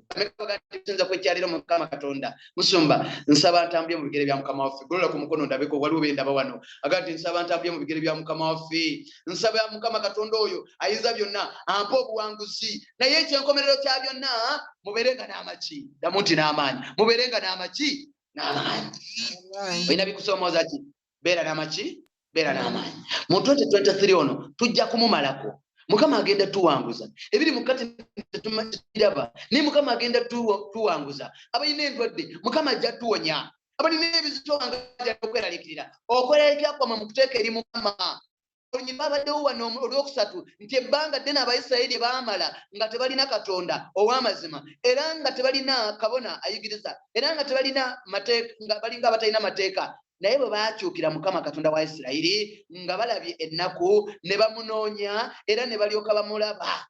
Nza kwekyalira Mukama Katonda. Musumba, nsaba ntambye mu bigere bya Mukama waffe. Golola ku mukono ndabeko waliwo bendaba wano. Agati nsaba ntambye mu bigere bya Mukama waffe. Nsaba Mukama Katonda oyo ayinza byonna ampa obuwanguzi. Naye ekyenkomerero kya byonna mubeerenga n'amaki. Ddamu nti n'amaanyi. Mubeerenga n'amaki n'amaanyi. Olina bikusoomooza ki? Beera n'amaki, beera n'amaanyi. Mu 2023 ono tujja kumumalako. Mukama agenda tuwanguza. Ebiri mukati tetumaniraba. Naye Mukama agenda tuwanguza. Abalina endwadde Mukama ajja tuwonya. Abalina ebizito nga ajja okweraliikirira. Okweraliikira kwamwe mu kuteeka eri Mukama. babaddewo wano olwokusatu nti ebbanga ddene Abayisirayiri baamala nga tebalina Katonda ow'amazima era nga tebalina kabona ayigiriza era nga tebalina mateeka nga balinga abatalina mateeka naye bwe baakyukira Mukama Katonda wa Isirayiri nga balabye ennaku ne bamunoonya era ne balyoka bamulaba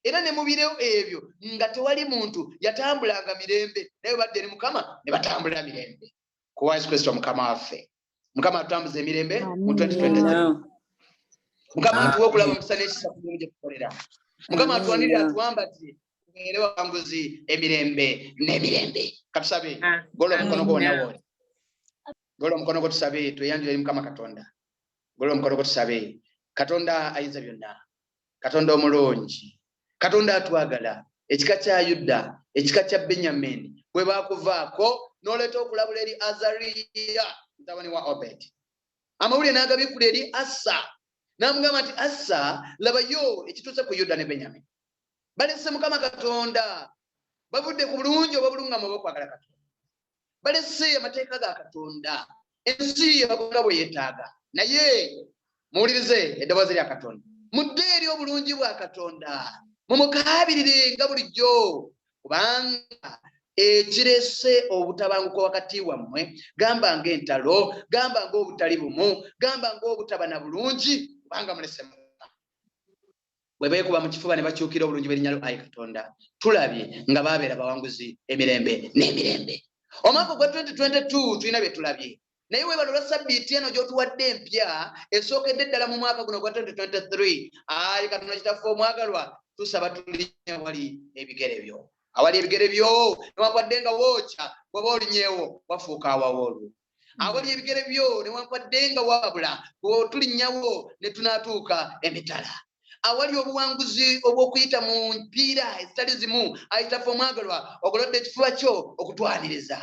era ne mu biro ebyo nga tewali muntu yatambulanga mirembe naye badde ne Mukama ne batambulira mirembe ku Yesu Kristo Mukama waffe. Mukama atambuze emirembe mu 2023. Mukama atuwa okulaba omukisa n'ekisa ku byo tukolera. Mukama atuwanirira atuwambatire tubeere bawanguzi emirembe n'emirembe. Katusabe gola omukono gwo nawo. Gola omukono gwo tusabe tweyanjule eri Mukama Katonda. Gola omukono gwo tusabe. Katonda ayinza byonna. Katonda omulungi. Katonda atwagala. Ekika kya Yuda, ekika kya Benyamini bwe baakuvaako n'oleeta okulabula eri Azariya mutabani wa Obed. Amawulire n'agabikula eri Asa. Namugamba nti Asa labayo ekituuse ku Yuda ne Benyamini. Balese Mukama Katonda. Bavudde ku bulungi oba bulungamu obw'okwagala Katonda. Balese amateeka ga Katonda. Ensi yabagonga bwe yeetaaga. Naye muwulirize eddoboozi lya Katonda. Mudde eri obulungi bwa Katonda. Mumukaabirire nga bulijjo. Kubanga ekirese obutabanguko wakati wammwe gamba ng'entalo, gamba ng'obutali bumu, gamba ng'obutaba na bulungi kubanga mulese Mukama. Bwe beekuba mu kifuba ne bakyukira obulungi bw'erinnya ayi Katonda tulabye nga baabeera bawanguzi emirembe n'emirembe. Omwaka gwa 2022 tulina bye tulabye. Naye webalolwa sabbiiti eno gy'otuwadde empya esookedde ddala mu mwaka guno gwa 2023. Ayi Katonda kitaffe omwagalwa tusaba tulinnya wali ebigere byo. Awali ebigere byo newankwadde nga wookya bw'oba olinyeewo wafuuka awawoolu. Awali ebigere byo newankwadde nga wabula bw'otulinnyawo ne tunaatuuka emitala. Awali obuwanguzi obw'okuyita mu mpiira ezitali zimu ayitaffe omwagalwa ogolodde ekifuba kyo okutwaniriza.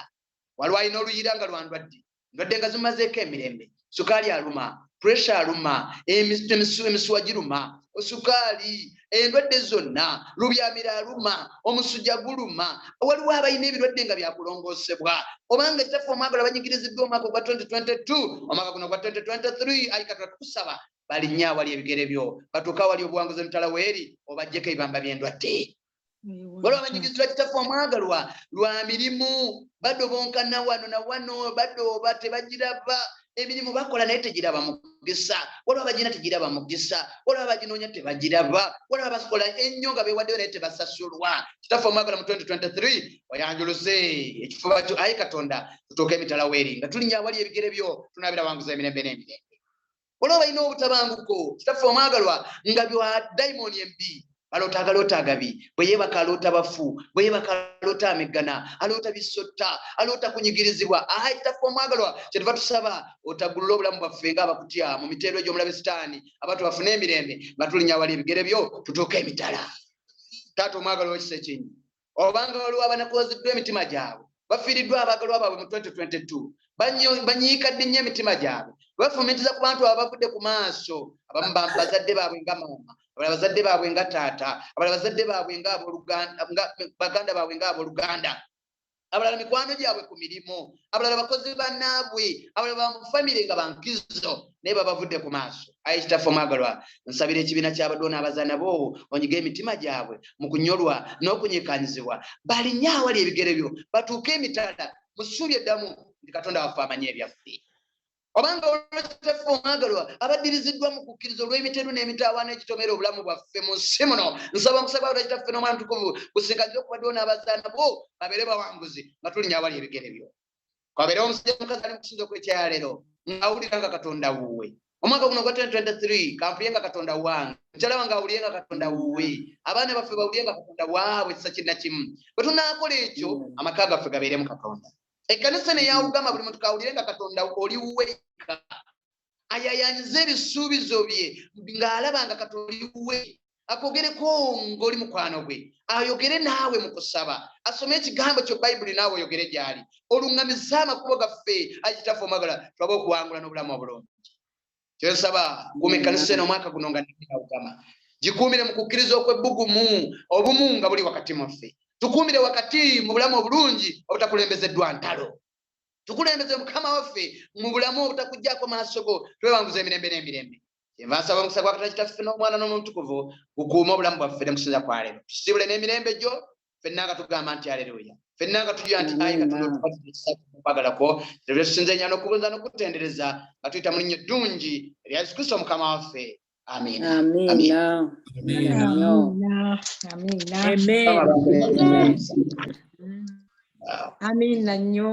Waliwo alina oluyira nga lwandwadde. Ndwadde nga zimazeeko emirembe. Sukaali aluma, pressure aluma, emisuwa giruma, osukaali, endwadde zonna, lubyamira aluma, omusujja guluma. Waliwo abalina ebirwadde nga byakulongoosebwa. Obanga kitaffe omwagalwa banyigiriziddwa omwaka gwa 2022, omwaka guno gwa 2023, ayi Katonda tukusaba balinnya awali ebigere byo. Batuuke awali obuwanguzi emitala weeri obaggyeko ebibamba by'endwadde. Waliwo abanyigirizibwa kitaffe omwagalwa lwa mirimu badobonkana wano na wano badooba tebagiraba. Emirimu bakola naye tegiraba mugisa. Waliwo abagina tegiraba mugisa. Waliwo abaginoonya tebagiraba. Waliwo abakola ennyo nga beewaddeyo naye tebasasulwa. Kitaffe omwagalwa mu 2023 oyanjuluze ekifuba kyo ayi Katonda tutuuke emitala weeri nga tulinnya awali ebigere byo tunaabira wanguza emirembe n'emirembe. Waliwo balina obutabanguko kitaffe omwagalwa nga bya dayimoni embi. Aloota agaloota agabi, bwe yeebaka aloota bafu, bwe yeebaka aloota ameggana, aloota bisotta, aloota kunyigirizibwa. Ayi kitaffe omwagalwa kyetuva tusaba otaggulula obulamu bwaffe ng'abakutya mu mitendera gy'omulabe Sitaani abantu bafune emirembe nga tulinnya awali ebigere byo tutuuke emitala. Taata omwagalwa w'ekisa ekingi obanga waliwo abanakuwaziddwa emitima gyabwe bafiiriddwa abaagalwa baabwe mu 2022 banyiikadde nnyo emitima gyabwe bafumitiza ku bantu abavudde ku maaso. Abamu bazadde baabwe nga maama, abalala bazadde baabwe nga taata, abalala bazadde baabwe nga baganda baabwe nga abooluganda, abalala mikwano gyabwe ku mirimu, abalala bakozi bannaabwe, abalala bamufamire nga bankizo naye babavudde ku maaso. Ayi kitaffe omwagalwa nsabira ekibiina ky'abadoona abazaana bo onyiga emitima gyabwe mu kunyolwa n'okunyiikanyizibwa balinnya awali ebigere byo batuuke emitala mu ssuubi eddamu nti Katonda waffe amanyi ebyaffe. Obanga olwekitaffe omwagalwa abaddiriziddwa mu kukkiriza olw'emitendo n'emitaawaana ekitomera obulamu bwaffe mu nsi muno nsaba omusaba wa kitaffe n'omwana mutukuvu gusinkanize okubadoona abazaana bo babeere bawanguzi nga tulinnya awali ebigere byo. Kwabeerewo omusajja omukazi ali mu kusinza okw'ekyaleero ng'awulira nga Katonda wuwe. Omwaka guno gwa 2023 kanfuye nga Katonda wange, mukyala wange awulire nga Katonda wuwe, abaana baffe bawulire nga Katonda waabwe kisa kinnakimu. Bwe tunaakola ekyo amaka gaffe gabeere mu Katonda. Ekkanisa ne yawugama buli muntu kawulire nga Katonda oli weka. Ayayanyize ebisuubizo bye ng'alaba nga Katonda oli we. Akogereko ng'oli mukwano gwe. Ayogere naawe mu kusaba. Asome ekigambo kyo Bayibuli naawe oyogere gy'ali. Oluŋŋamize amakubo gaffe ayi kitaffe omwagalwa tulabe okuwangula n'obulamu obulungi. Kyensaba kuuma ekkanisa eno omwaka guno nga nnawugama. Gikuumire mu kukkiriza okw'ebbugumu obumu nga buli wakati muffe. Tukuumire wakati mu bulamu obulungi obutakulembezeddwa ntalo. Tukulembeze Mukama waffe mu bulamu obutakuggyako maaso go twewanguza emirembe n'emirembe. Embasaba omukisa gwa Katonda Kitaffe n'Omwana n'Omutukuvu gukuuma obulamu bwaffe ne musinza kwa leero. Tusibule n'emirembe gyo ffenna nga tugamba nti haleluya. Ffenna nga tujja nti ayi Katonda okwagalako lero tusinze nnyo n'okubuuza n'okutendereza nga tuyita mu linnya eddungi erya Yesu Kristo Mukama waffe. Amiina. Amiina. Amen. Amiina nnyo.